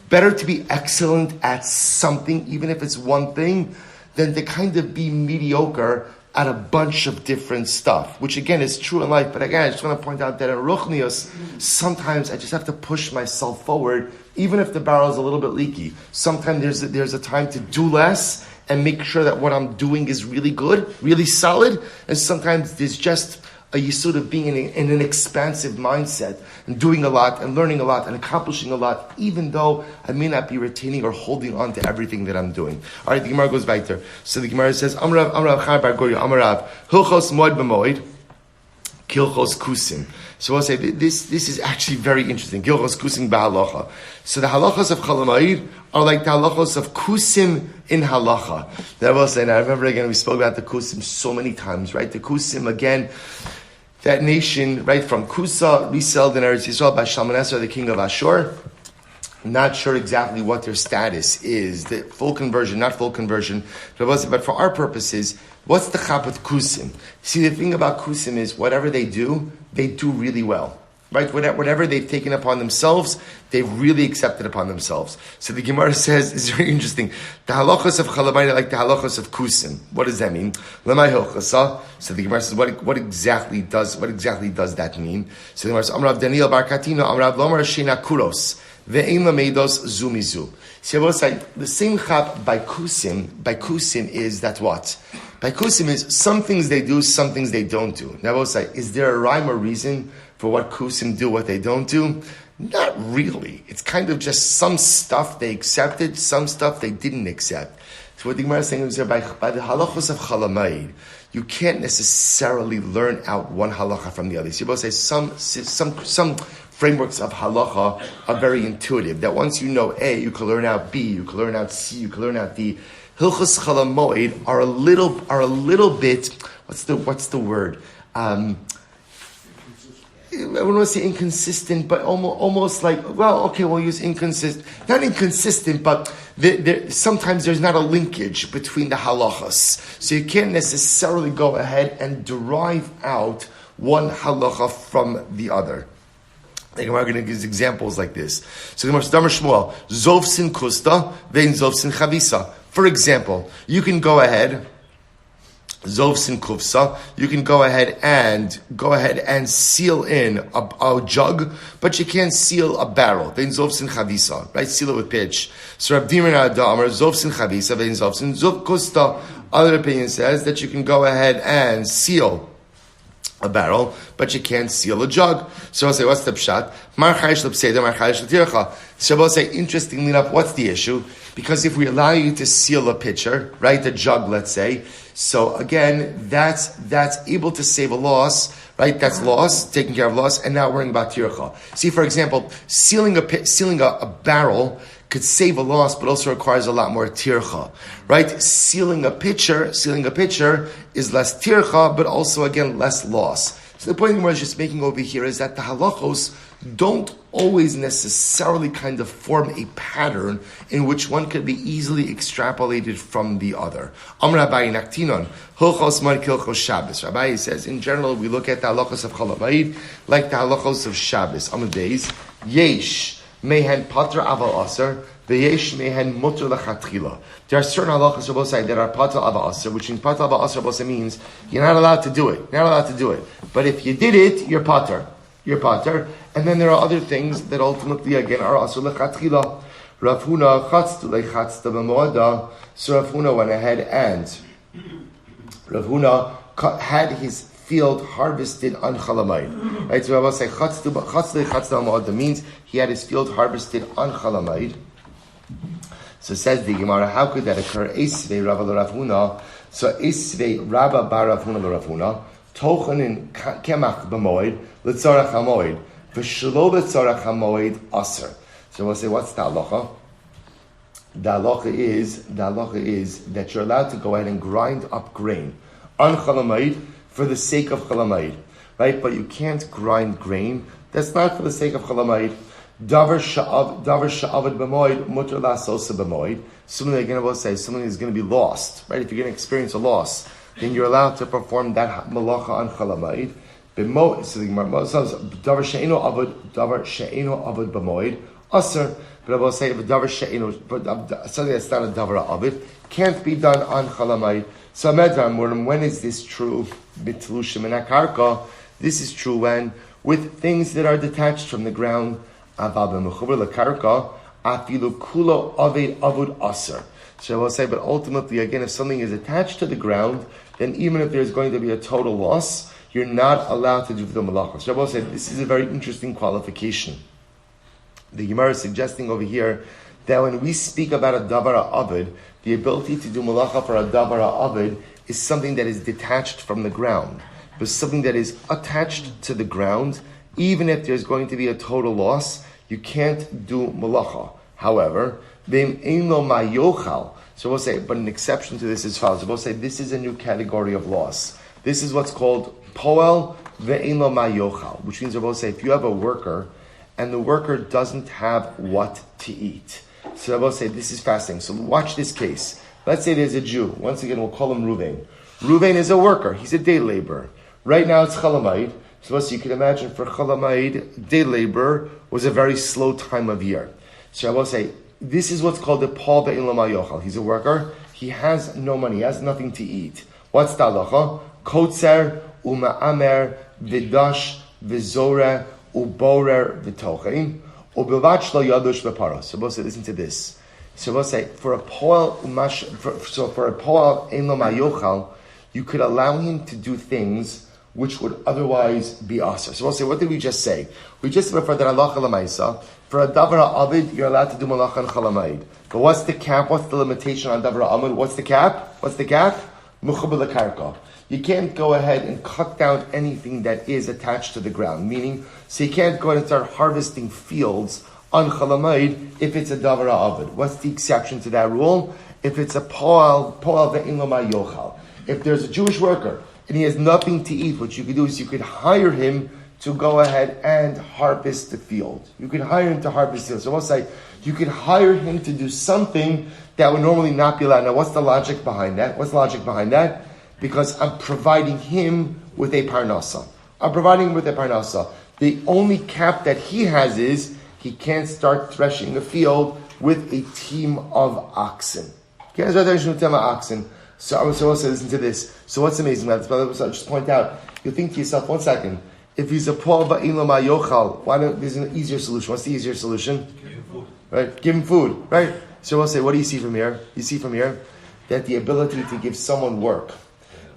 better to be excellent at something, even if it's one thing, than to kind of be mediocre at a bunch of different stuff, which again is true in life. But again, I just want to point out that in Ruchnius, sometimes I just have to push myself forward, even if the barrel is a little bit leaky. Sometimes there's a time to do less and make sure that what I'm doing is really good, really solid. And sometimes there's just a yisud of being in an expansive mindset and doing a lot and learning a lot and accomplishing a lot, even though I may not be retaining or holding on to everything that I'm doing. All right, the Gemara goes weiter. So the Gemara says, Amrav Chai Bar Goria, Amrav, Hilchos Moed b'Moed, Kilchos Kusim. So I'll say this is actually very interesting. Kilchos Kusim b'Halacha. So the halachas of Chol Hamoed are like the halachas of Kusim in halacha. That will say, and I remember again, we spoke about the Kusim so many times, right? The Kusim, again, that nation, right, from Kusa, resettled in Eretz Yisrael by Shalmaneser, the king of Ashur. Not sure exactly what their status is, the full conversion, not full conversion. But for our purposes, what's the chap with Kusim? See, the thing about Kusim is whatever they do really well. Right? Whatever they've taken upon themselves, they've really accepted upon themselves. So the Gemara says, it's very interesting, the halachos of Chalamayit are like the halachos of Kusim. What does that mean? Lemay hilchasa. So the Gemara says, what exactly does that mean? So the Gemara says, Amrav Daniel Bar Katina, Amrav Lomar Shena Kuros, Ve'ein Lameidos Zumizu. So I will say, the same chap by Kusim is that what? By Kusim is some things they do, some things they don't do. Now I will say, is there a rhyme or reason for what Kusim do, what they don't do? Not really. It's kind of just some stuff they accepted, some stuff they didn't accept. So what the Gemara is saying is here, by the halachos of Chol Hamoed, you can't necessarily learn out one halacha from the other. So you both say some frameworks of halacha are very intuitive, that once you know A, you can learn out B, you can learn out C, you can learn out D. Hilchos Chol Hamoed are a little bit, what's the word? I don't want to say inconsistent, but almost like, we'll use inconsistent. Not inconsistent, but sometimes there's not a linkage between the halachas. So you can't necessarily go ahead and derive out one halacha from the other. The Gemara going to give examples like this. So the Gemara says, Damar Shmuel, Zovsin Kusta, Vein Zovsin Chavisa. For example, you can go ahead, Zovsin Kufsa, you can go ahead and seal in a jug, but you can't seal a barrel. Then Zovsin Chavisa, right? Seal it with pitch. So Rabbi Dimon Adamar, Zovsin Chavisa, then Zovsin Zov Kusta. Other opinion says that you can go ahead and seal a barrel, but you can't seal a jug. So I'll say, what's the pshat? Mar chayish l'pseida, mar chayish l'tircha. So I'll say, interestingly enough, what's the issue? Because if we allow you to seal a pitcher, right, a jug, let's say, so again, that's able to save a loss, right? That's loss, taking care of loss, and not worrying about tircha. See, for example, sealing a barrel could save a loss, but also requires a lot more tircha, right? Sealing a pitcher is less tircha, but also again less loss. So the point we're just making over here is that the halachos don't always necessarily kind of form a pattern in which one could be easily extrapolated from the other. Rabbi says, in general, we look at the halachos of Chol Hamoed like the halachos of Shabbos. On the days, yesh mehen patra aval aser, veyesh mehen mutter lechatchila. There are certain halachos both sides that are patra aval aser, which means patra aval aser both means you're not allowed to do it. You're not allowed to do it. But if you did it, you're pater. You're pater. And then there are other things that ultimately, again, are asur lechatchila. Rav Huna chatztu lechatzta b'moada. So Rav Huna went ahead and Rav Huna had his field harvested on Chalamayid. Right, so Rabbi say chatztu lechatzta b'moada means he had his field harvested on Chalamayid. So says the Gemara, how could that occur? Esvei Rabba Rav Huna. So Esvei Rabba bar Rav Huna Rav Huna. Tochanin kemach b'moed l'tzarach hamoed v'shelo l'tzarach hamoed aser. So we'll say, what's the halacha? The halacha is that you're allowed to go ahead and grind up grain on Chalamayid for the sake of Chalamayid, right? But you can't grind grain. That's not for the sake of Chalamayid. Davar sha'avad b'moed mutar la'asosa b'moed. Something again, I will say, something is going to be lost, right? If you're going to experience a loss, then you're allowed to perform that malacha on Chalamayid. B'moed, so the Gemara says, davar she'eno avad b'moed aser. But I will say, if a davar she'eno, something that's not a davar avid, can't be done on Chalamayid. So when is this true? Bitlushim and akarka. This is true when with things that are detached from the ground. Afilu kulo avud aser. So I will say, but ultimately, again, if something is attached to the ground, then even if there's going to be a total loss, you're not allowed to do the malacha. So I will say, this is a very interesting qualification. The Gemara is suggesting over here that when we speak about a davar avid, the ability to do malacha for a davar avid is something that is detached from the ground. But something that is attached to the ground, even if there's going to be a total loss, you can't do malacha. However, so we'll say, but an exception to this is follows. We'll say this is a new category of loss. This is what's called poel ve'ein lo ma'yochal, which means we'll say if you have a worker and the worker doesn't have what to eat. So we'll say this is fasting. So watch this case. Let's say there's a Jew. Once again, we'll call him Ruvain. Ruvain is a worker. He's a day laborer. Right now it's Chalamayid. So you can imagine for Chalamayid, day labor was a very slow time of year. So I will say, this is what's called the Paul Be'in Lo Ma'yochal. He's a worker. He has no money. He has nothing to eat. What's the halacha? Kotzer, uma'amer, vidash, vizore, uborer, vitochein, ubilvat shlo yadush v'para. So we'll say, listen to this. So we'll say, for a Paul Ein Lo Ma'yochal, you could allow him to do things which would otherwise be asr. So we'll say, what did we just say? We just said for that halacha l'maisa, for a davar avid, you're allowed to do malacha and Chalamayid. But what's the cap? What's the limitation on davar avid? What's the cap? Muchubel l'karka. You can't go ahead and cut down anything that is attached to the ground. Meaning, so you can't go ahead and start harvesting fields on Chalamayid if it's a davar avid. What's the exception to that rule? If it's a poal ve'in lo ma'yochal. If there's a Jewish worker and he has nothing to eat, what you could do is you could hire him to go ahead and harvest the field. You could hire him to harvest the field. So we'll say, you could hire him to do something that would normally not be allowed. Now, what's the logic behind that? Because I'm providing him with a parnasa. The only cap that he has is, he can't start threshing the field with a team of oxen. He can't start threshing with a team of oxen. So also listen to this. So what's amazing about this? But I'll just point out, you think to yourself, 1 second, if he's a Paul Ba'in Lo Ma'yochal, why don't, there's an easier solution. What's the easier solution? Give him food. Right? Give him food. Right? So we'll say, what do you see from here? You see from here that the ability to give someone work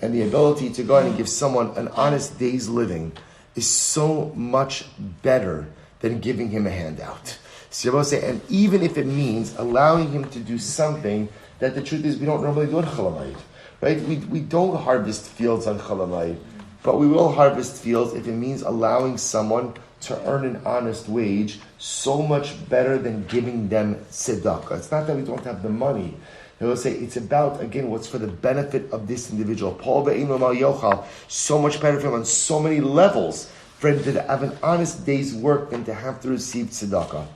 and the ability to go ahead and give someone an honest day's living is so much better than giving him a handout. So we'll say, and even if it means allowing him to do something that the truth is we don't normally do on Chalamayid, right? We don't harvest fields on Chalamayid, but we will harvest fields if it means allowing someone to earn an honest wage so much better than giving them tzedakah. It's not that we don't have the money. They will say it's about, again, what's for the benefit of this individual. Paul Be'in Lo Ma'yochal, so much better for him on so many levels for him to have an honest day's work than to have to receive tzedakah.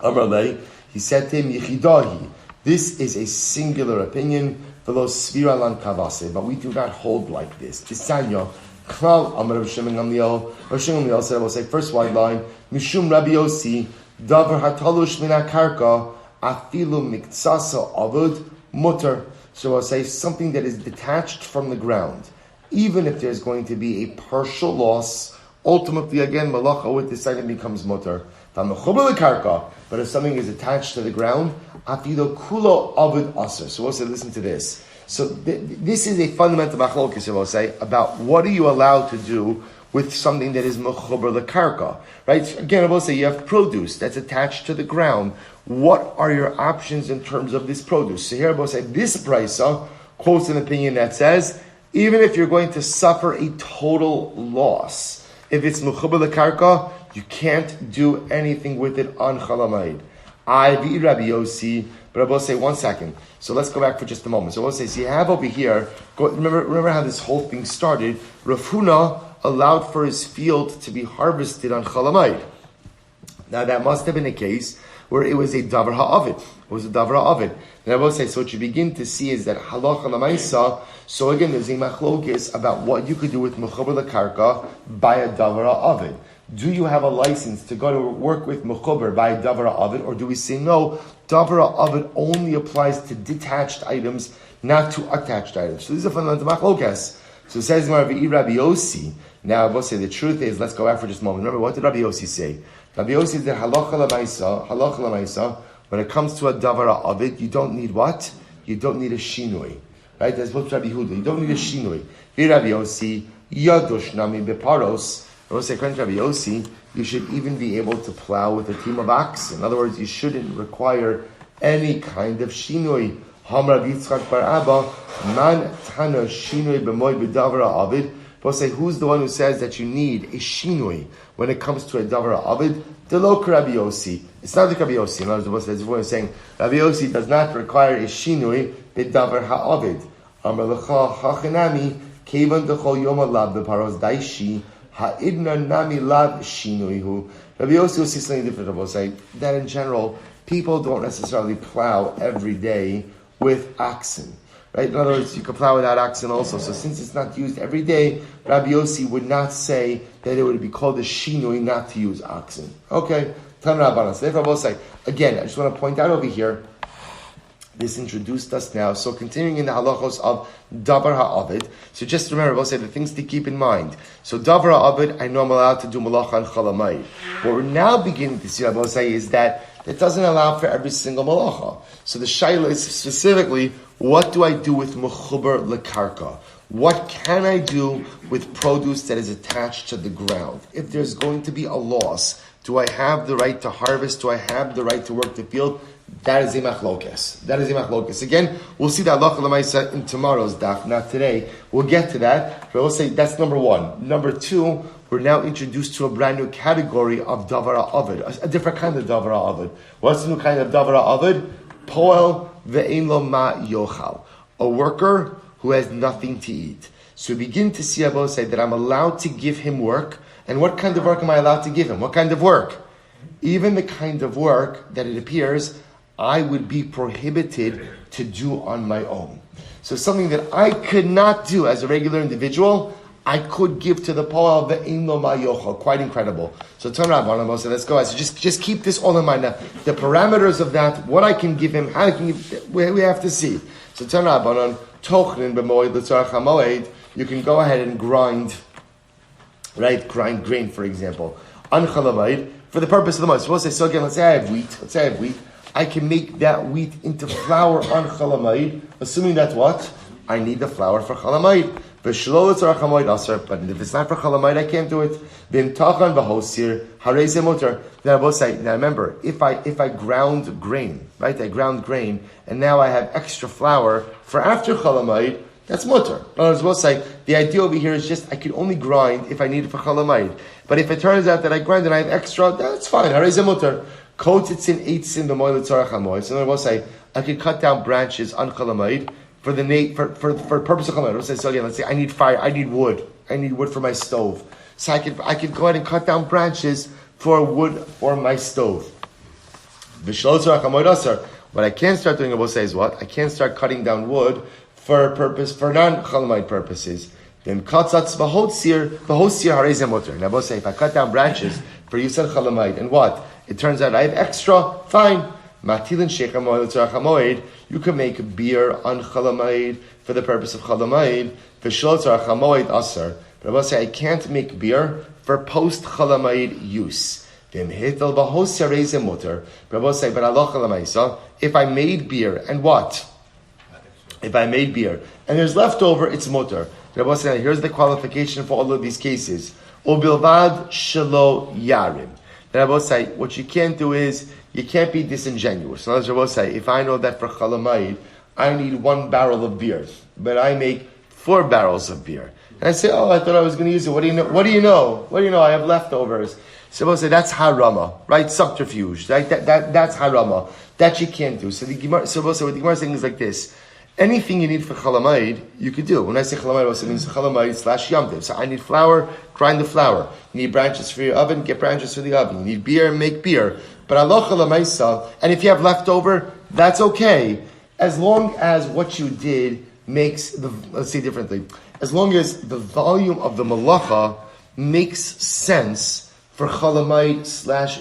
Amar, he said to him, Yechidahi. This is a singular opinion, but we do not hold like this. Tisanya, Klal Amar Rav Shimon Gamliel. Rav Shimon Gamliel said, I will say, first white line, Mishum Rabbi Yossi, Davar Hatalush Min HaKarka, Afilu Miktsasa Avud Mutter. So I will say, something that is detached from the ground, even if there's going to be a partial loss, ultimately, again, Malacha with this item becomes Mutter. But if something is attached to the ground, afido kulo avid aser. So we'll say, listen to this. So this is a fundamental machlokes, we'll say, about what are you allowed to do with something that is mechuber lekarka, right? Again, I will say you have produce that's attached to the ground. What are your options in terms of this produce? So here I will say this brisa quotes an opinion that says, even if you're going to suffer a total loss, if it's mechuber lekarka, you can't do anything with it on chalamayid. Avi Rabbi Yossi, but I will say 1 second. So let's go back for just a moment. So I will say, so you have over here, remember how this whole thing started. Rav Huna allowed for his field to be harvested on chalamayid. Now that must have been a case where it was a davar ha'avid. It was a davar ha'avid. And I will say, so what you begin to see is that halacha l'maisa. So again, there's a machlokes about what you could do with mechuber lekarka by a davar ha'avid. Do you have a license to go to work with mechuber by a davar ha'avid, or do we say no? Davar ha'avid only applies to detached items, not to attached items. So this is a fundamental machlokes. So it says Rabbi Yossi. Now I will say the truth is, let's go back for just a moment. Remember, what did Rabbi Yossi say? Rabbi Yossi said halacha l'maisa. When it comes to a davar ha'avid, you don't need what? You don't need a shinui, right? That's what Rabbi Huda. You don't need a shinui. Rabbi Yossi yadosh nami beparos. I will say, according to Rabbi Yossi, you should even be able to plow with a team of oxen. In other words, you shouldn't require any kind of shinui. Hamra Yitzchak bar Abba man tana shinui b'moed b'davar ha'avid. We'll say, who's the one who says that you need a shinui when it comes to a davar ha'avid? The lo Rabbi Yossi. It's not like Rabbi Yossi. In other words, that's what we're saying. Rabbi Yossi does not require a shinui b'davar ha'avid. Amar lecha hachinami kevan dechol yom alav b'paros daishi ha'idna nami lav shinuihu. Rabbi Yossi will see something different. I will say that in general, people don't necessarily plow every day with oxen. Right? In other words, you can plow without oxen also. So since it's not used every day, Rabbi Yossi would not say that it would be called a shinui not to use oxen. Okay? Tan Rabbanan. So therefore I will say, again, I just want to point out over here, this introduced us now. So continuing in the halachos of davar ha'avid. So just remember, I will say the things to keep in mind. So davar ha'avid, I know I'm allowed to do malacha and chalamayid. What we're now beginning to see, I will say, is that it doesn't allow for every single malacha. So the shayla is specifically, what do I do with mechuber lekarka? What can I do with produce that is attached to the ground? If there's going to be a loss, do I have the right to harvest? Do I have the right to work the field? That is a machlokes. Again, we'll see that halacha l'maisa in tomorrow's daf, not today. We'll get to that, but we'll say that's number one. Number two, we're now introduced to a brand new category of davar ha'avid, a different kind of davar ha'avid. What's the new kind of davar ha'avid? Poel ve'ein lo ma yochal, a worker who has nothing to eat. So we begin to see, I will say, that I'm allowed to give him work. And what kind of work am I allowed to give him? What kind of work? Even the kind of work that it appears I would be prohibited to do on my own. So something that I could not do as a regular individual, I could give to the Poel ve'ein lo ma yochal. Quite incredible. So turn around, let's go. So just keep this all in mind. Now, the parameters of that, what I can give him, how I can give, we have to see. So turn around, tochnin b'moed l'tzarach hamoed. You can go ahead and grind grain, for example, on chalamayid for the purpose of the moed. So again, let's say I have wheat. I can make that wheat into flour on chalamayid, assuming that what? I need the flour for chalamayid. But if it's not for chalamayid, I can't do it. Now I will say, now remember, if I ground grain, right? I ground grain, and now I have extra flour for after chalamayid, that's mutter. In other words, we'll say, the idea over here is just, I can only grind if I need it for chalamayid. But if it turns out that I grind and I have extra, that's fine. Harei mutter. Kotitzin eitzin b'moed l'tzarach hamoed. So then we'll say, I can cut down branches on chalamayid for purpose of chalamayid. So again, let's say I need fire, I need wood for my stove. So I could go ahead and cut down branches for wood for my stove. What I can't start doing, I will say, is what? I can't start cutting down wood for non-chalamayid purposes. Then katzatz v'hotzir harei ze muter. And I will say, if I cut down branches for use on chalamayid, and what? It turns out I have extra, fine. Matilin sheikha moed l'tzarach hamoed. You can make beer on chalamayid for the purpose of chalamayid. V'shlo l'tzarach hamoed aser. But I will say, I can't make beer for post chalamayid use. If I made beer, and what? If I made beer, and there's leftover, it's mutter. Here's the qualification for all of these cases. Ubilvad shelo yarim. What you can't do is, you can't be disingenuous. So Rabbi say, if I know that for chalamayid, I need 1 barrel of beer, but I make 4 barrels of beer. And I say, I thought I was going to use it. What do you know? What do you know? I have leftovers. So Rabbi say, that's harama, right? Subterfuge, right? That's harama. That you can't do. So Rabbi say, what the Gemara is saying is like this. Anything you need for chalamayid, you could do. When I say chalamayid, it means chalamayid / yamtiv. So I need flour, grind the flour. You need branches for your oven, get branches for the oven. You need beer, make beer. But Allah chalamaisa, and if you have leftover, that's okay. As long as what you did makes let's say differently, as long as the volume of the malacha makes sense for chalamayid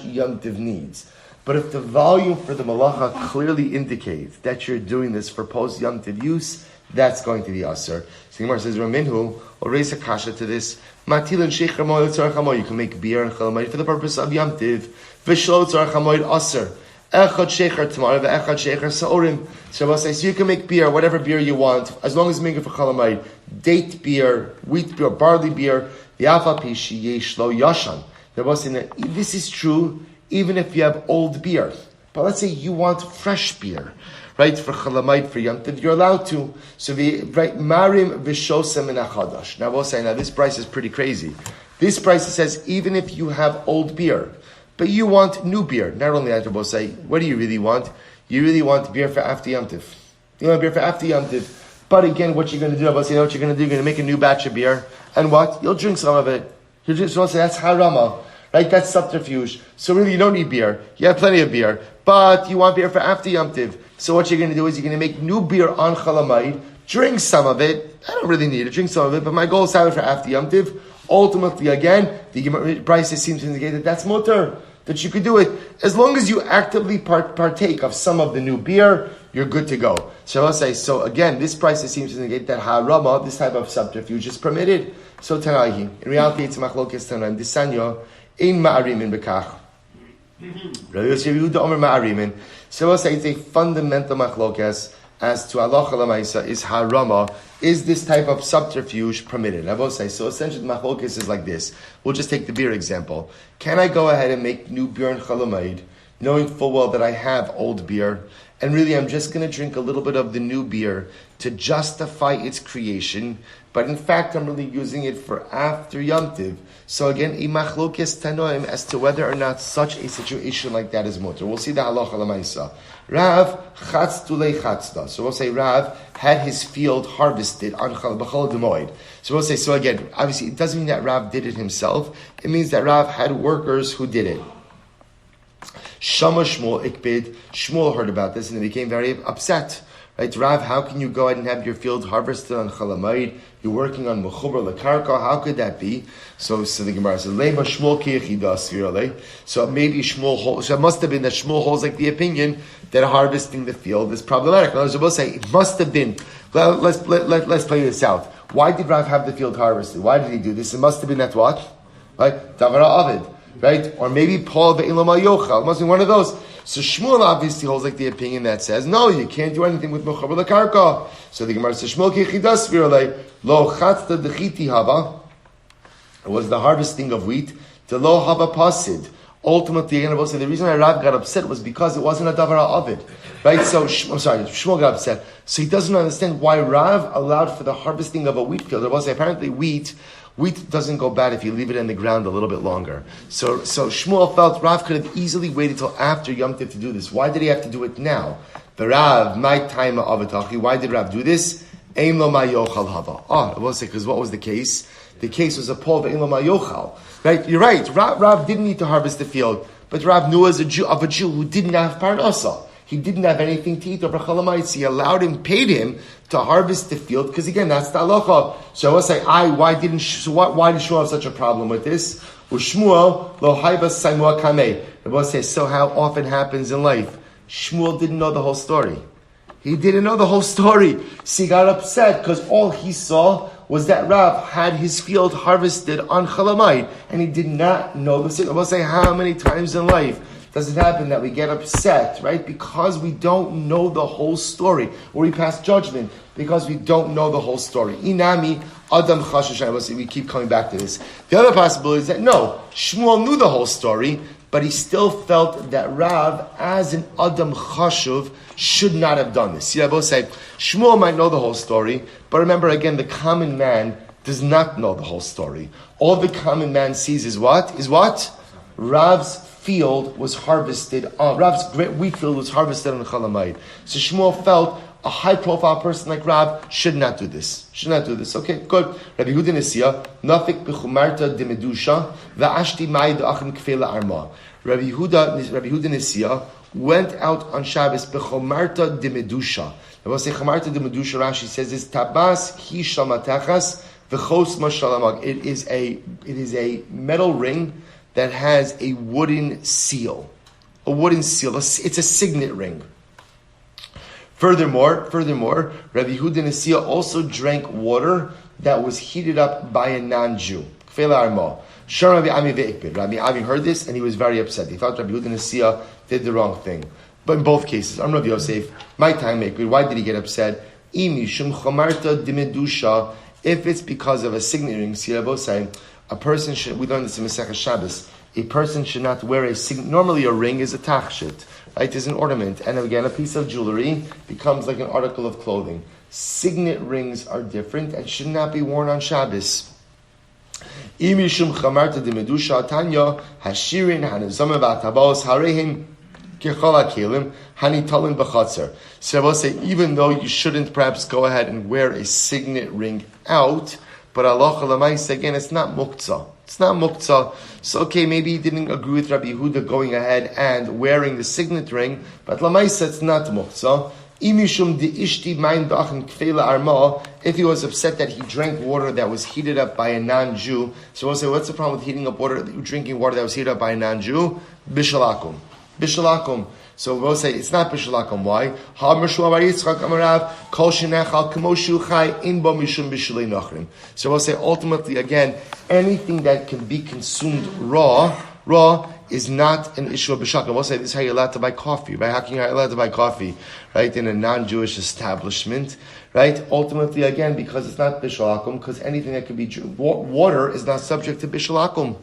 / yamtiv needs. But if the volume for the malacha clearly indicates that you're doing this for post-yamtiv use, that's going to be aser. So the Gemara says, Raminhu, or raise a kasha to this, Matil and sheikh ramoy tzarech hamoy, you can make beer and chalamayid for the purpose of yamtiv, v'shlo tzarech hamoy aser, echad sheikher tamar, v'echad sheikher sa'orim. So you can make beer, whatever beer you want, as long as you make it for chalamayid, date beer, wheat beer, barley beer, v'afa pishi yesh lo yashan. This is true even if you have old beer. But let's say you want fresh beer, right? For chalamayid, for yamtiv, you're allowed to. So marim v'shosem min achadash. Now we'll say, this price is pretty crazy. This price says even if you have old beer, but you want new beer. Not only that, we'll say, what do you really want? You really want beer for after yamtiv. You want beer for after yamtiv. But again, what you're going to do, we'll say, what you're going to do, you're going to make a new batch of beer, and what? You'll drink some of it. You'll drink. So we'll say that's harama. Right, that's subterfuge. So really, you don't need beer. You have plenty of beer, but you want beer for after yamtiv. So what you're going to do is you're going to make new beer on chalamayid, drink some of it. I don't really need to drink some of it, but my goal is to have it for after yamtiv. Ultimately, again, the prices seem to indicate that that's mutter, that you could do it. As long as you actively partake of some of the new beer, you're good to go. So I'll say, so again, this price seems to indicate that harama, this type of subterfuge, is permitted. So Tanaihi, in reality, it's machlokes Tanaim, Disanyo, in ma'arimin bekach. So we'll say it's a fundamental machlokes as to halacha l'maisa is harama. Is this type of subterfuge permitted? I will say, so essentially the machlokes is like this. We'll just take the beer example. Can I go ahead and make new beer and chalamayid, knowing full well that I have old beer, and really I'm just going to drink a little bit of the new beer to justify its creation, but in fact I'm really using it for after yamtiv? So again, imachlokes tanoim as to whether or not such a situation like that is mutter. We'll see the halacha l'maisa. Rav chatz tulei chatzda. So we'll say Rav had his field harvested on b'chol Moed. So we'll say, so again, obviously it doesn't mean that Rav did it himself. It means that Rav had workers who did it. Shama Shmuel ikbid. Shmuel heard about this and he became very upset. Right, Rav, how can you go ahead and have your field harvested on chalamayid? You're working on mechuber lekarka. How could that be? So the Gemara says, "Lema Shmuel kiyichidas." So maybe Shmuel holds. So it must have been that Shmuel holds like the opinion that harvesting the field is problematic. Now, we'll say it must have been. Let's play this out. Why did Rav have the field harvested? Why did he do this? It must have been that what? Right, davara avid. Right, or maybe Paul ve'ilama yochal. It must be one of those. So Shmuel obviously holds like the opinion that says, no, you can't do anything with mechuber lekarka. So the Gemara says, Shmuel kichidas virale lo chatzta dechiti hava. It was the harvesting of wheat to lo hava pasid. Ultimately, again, I will say the reason why Rav got upset was because it wasn't a davara avid. Right? So Shmuel got upset. So he doesn't understand why Rav allowed for the harvesting of a wheat field. There was apparently wheat doesn't go bad if you leave it in the ground a little bit longer. So Shmuel felt Rav could have easily waited till after Yom Tov to do this. Why did he have to do it now? The Rav, my time of Avatachi. Why did Rav do this? Ein lo ma yochal hava. I will say, because what was the case? The case was a Paul ve'ein lo ma yochal. Right? You're right. Rav didn't need to harvest the field, but Rav knew as a Jew who didn't have parnasa. He didn't have anything to eat over chalamayid, so he allowed him, paid him to harvest the field, because again, that's the halacha. So I will say, why did Shmuel have such a problem with this? Shmuel lo haibas saimua kamei. I will say, so how often happens in life? Shmuel didn't know the whole story. He didn't know the whole story. So he got upset because all he saw was that Rav had his field harvested on Chalamayid, and he did not know the signal. We'll say, how many times in life does it happen that we get upset, right? Because we don't know the whole story, or we pass judgment because we don't know the whole story. Inami Adam Chashush. We keep coming back to this. The other possibility is that no, Shmuel knew the whole story, but he still felt that Rav, as an Adam Chashuv, should not have done this. See, I both say Shmuel might know the whole story, but remember again, the common man does not know the whole story. All the common man sees is what? Rav's field was harvested on, Rav's great wheat field was harvested on Chalamayid. So Shmuel felt a high-profile person like Rav should not do this. Okay, good. Rabbi Yehuda Nesiya, nafik b'chumarta demedusha, va'ashti mai da'achim kfela arma. Rabbi Yehuda Nesiya went out on Shabbos b'chumarta demedusha. I will say chumarta demedusha. Rashi says this: tabas hi shalmatachas v'chos mashalamag. It is a metal ring that has a wooden seal. It's a signet ring. Furthermore, Rabbi Yehuda Nesiya also drank water that was heated up by a non-Jew. Rabbi Avi heard this and he was very upset. He thought Rabbi Yehuda Nesiya did the wrong thing. But in both cases, I'm Rabbi Yosef, my time maker, why did he get upset? If it's because of a signet ring, a person should, we learned this in Masechah Shabbos, a person should not wear a signet. Normally a ring is a tachshit, right? It's an ornament. And again, a piece of jewelry becomes like an article of clothing. Signet rings are different and should not be worn on Shabbos. So we'll say, even though you shouldn't perhaps go ahead and wear a signet ring out, but halacha l'maisa, again, it's not muktzah. So okay, maybe he didn't agree with Rabbi Yehuda going ahead and wearing the signet ring, but l'maisa it's not muktzah. If he was upset that he drank water that was heated up by a non-Jew, so we'll say, what's the problem with drinking water that was heated up by a non-Jew? Bishalakum. So we'll say it's not bishalakum. Why? So we'll say ultimately again, anything that can be consumed raw is not an issue of bishalakum. We'll say this is how you're allowed to buy coffee, right? How can you allowed to buy coffee, right, in a non-Jewish establishment, right? Ultimately again, because it's not bishalakum, because anything that can be water is not subject to bishalakum.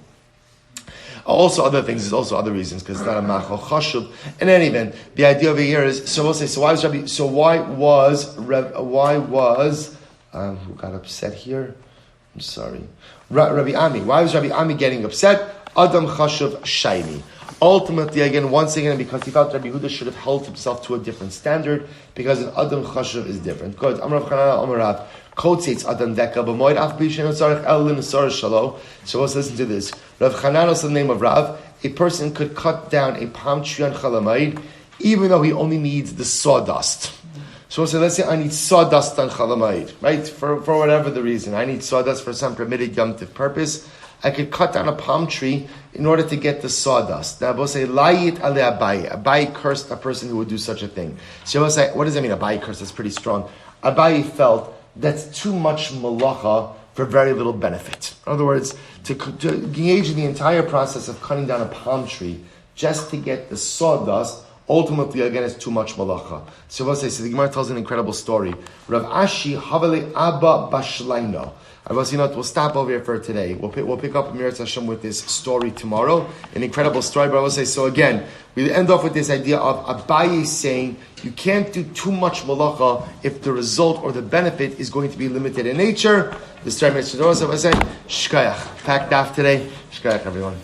Also other things, there's also other reasons, because it's not a machal chashuv. In any event, the idea over here is, so we'll say, why was who got upset here? I'm sorry. Rabbi Ami. Why was Rabbi Ami getting upset? Adam chashuv shayni. Ultimately, again, once again, because he felt Rabbi Yehuda should have held himself to a different standard, because an Adam chashuv is different. Good. Amrav Chanana Amarav. Kotzeitz Adam Deka b'moed af b'yishen tzarich el l'nesar shalo. So let's listen to this. Rav Chanana is the name of Rav. A person could cut down a palm tree on Chalamayid, even though he only needs the sawdust. So let's say I need sawdust on Chalamayid, right? For whatever the reason, I need sawdust for some permitted Yom Tov purpose. I could cut down a palm tree in order to get the sawdust. Now, we'll say, Layit ale Abaye. Abaye cursed a person who would do such a thing. So we'll say, what does that mean, Abaye cursed? That's pretty strong. Abaye felt that's too much malacha for very little benefit. In other words, to engage in the entire process of cutting down a palm tree just to get the sawdust, ultimately, again, it's too much malacha. So we'll say, so the Gemara tells an incredible story. Rav Ashi havale abba bashleino. We'll stop over here for today. We'll pick up Amirat Hashem with this story tomorrow. An incredible story, but I will say, so again, we end off with this idea of Abaye saying, you can't do too much malacha if the result or the benefit is going to be limited in nature. The story of Shkayach. Packed off today. Shkayach, everyone.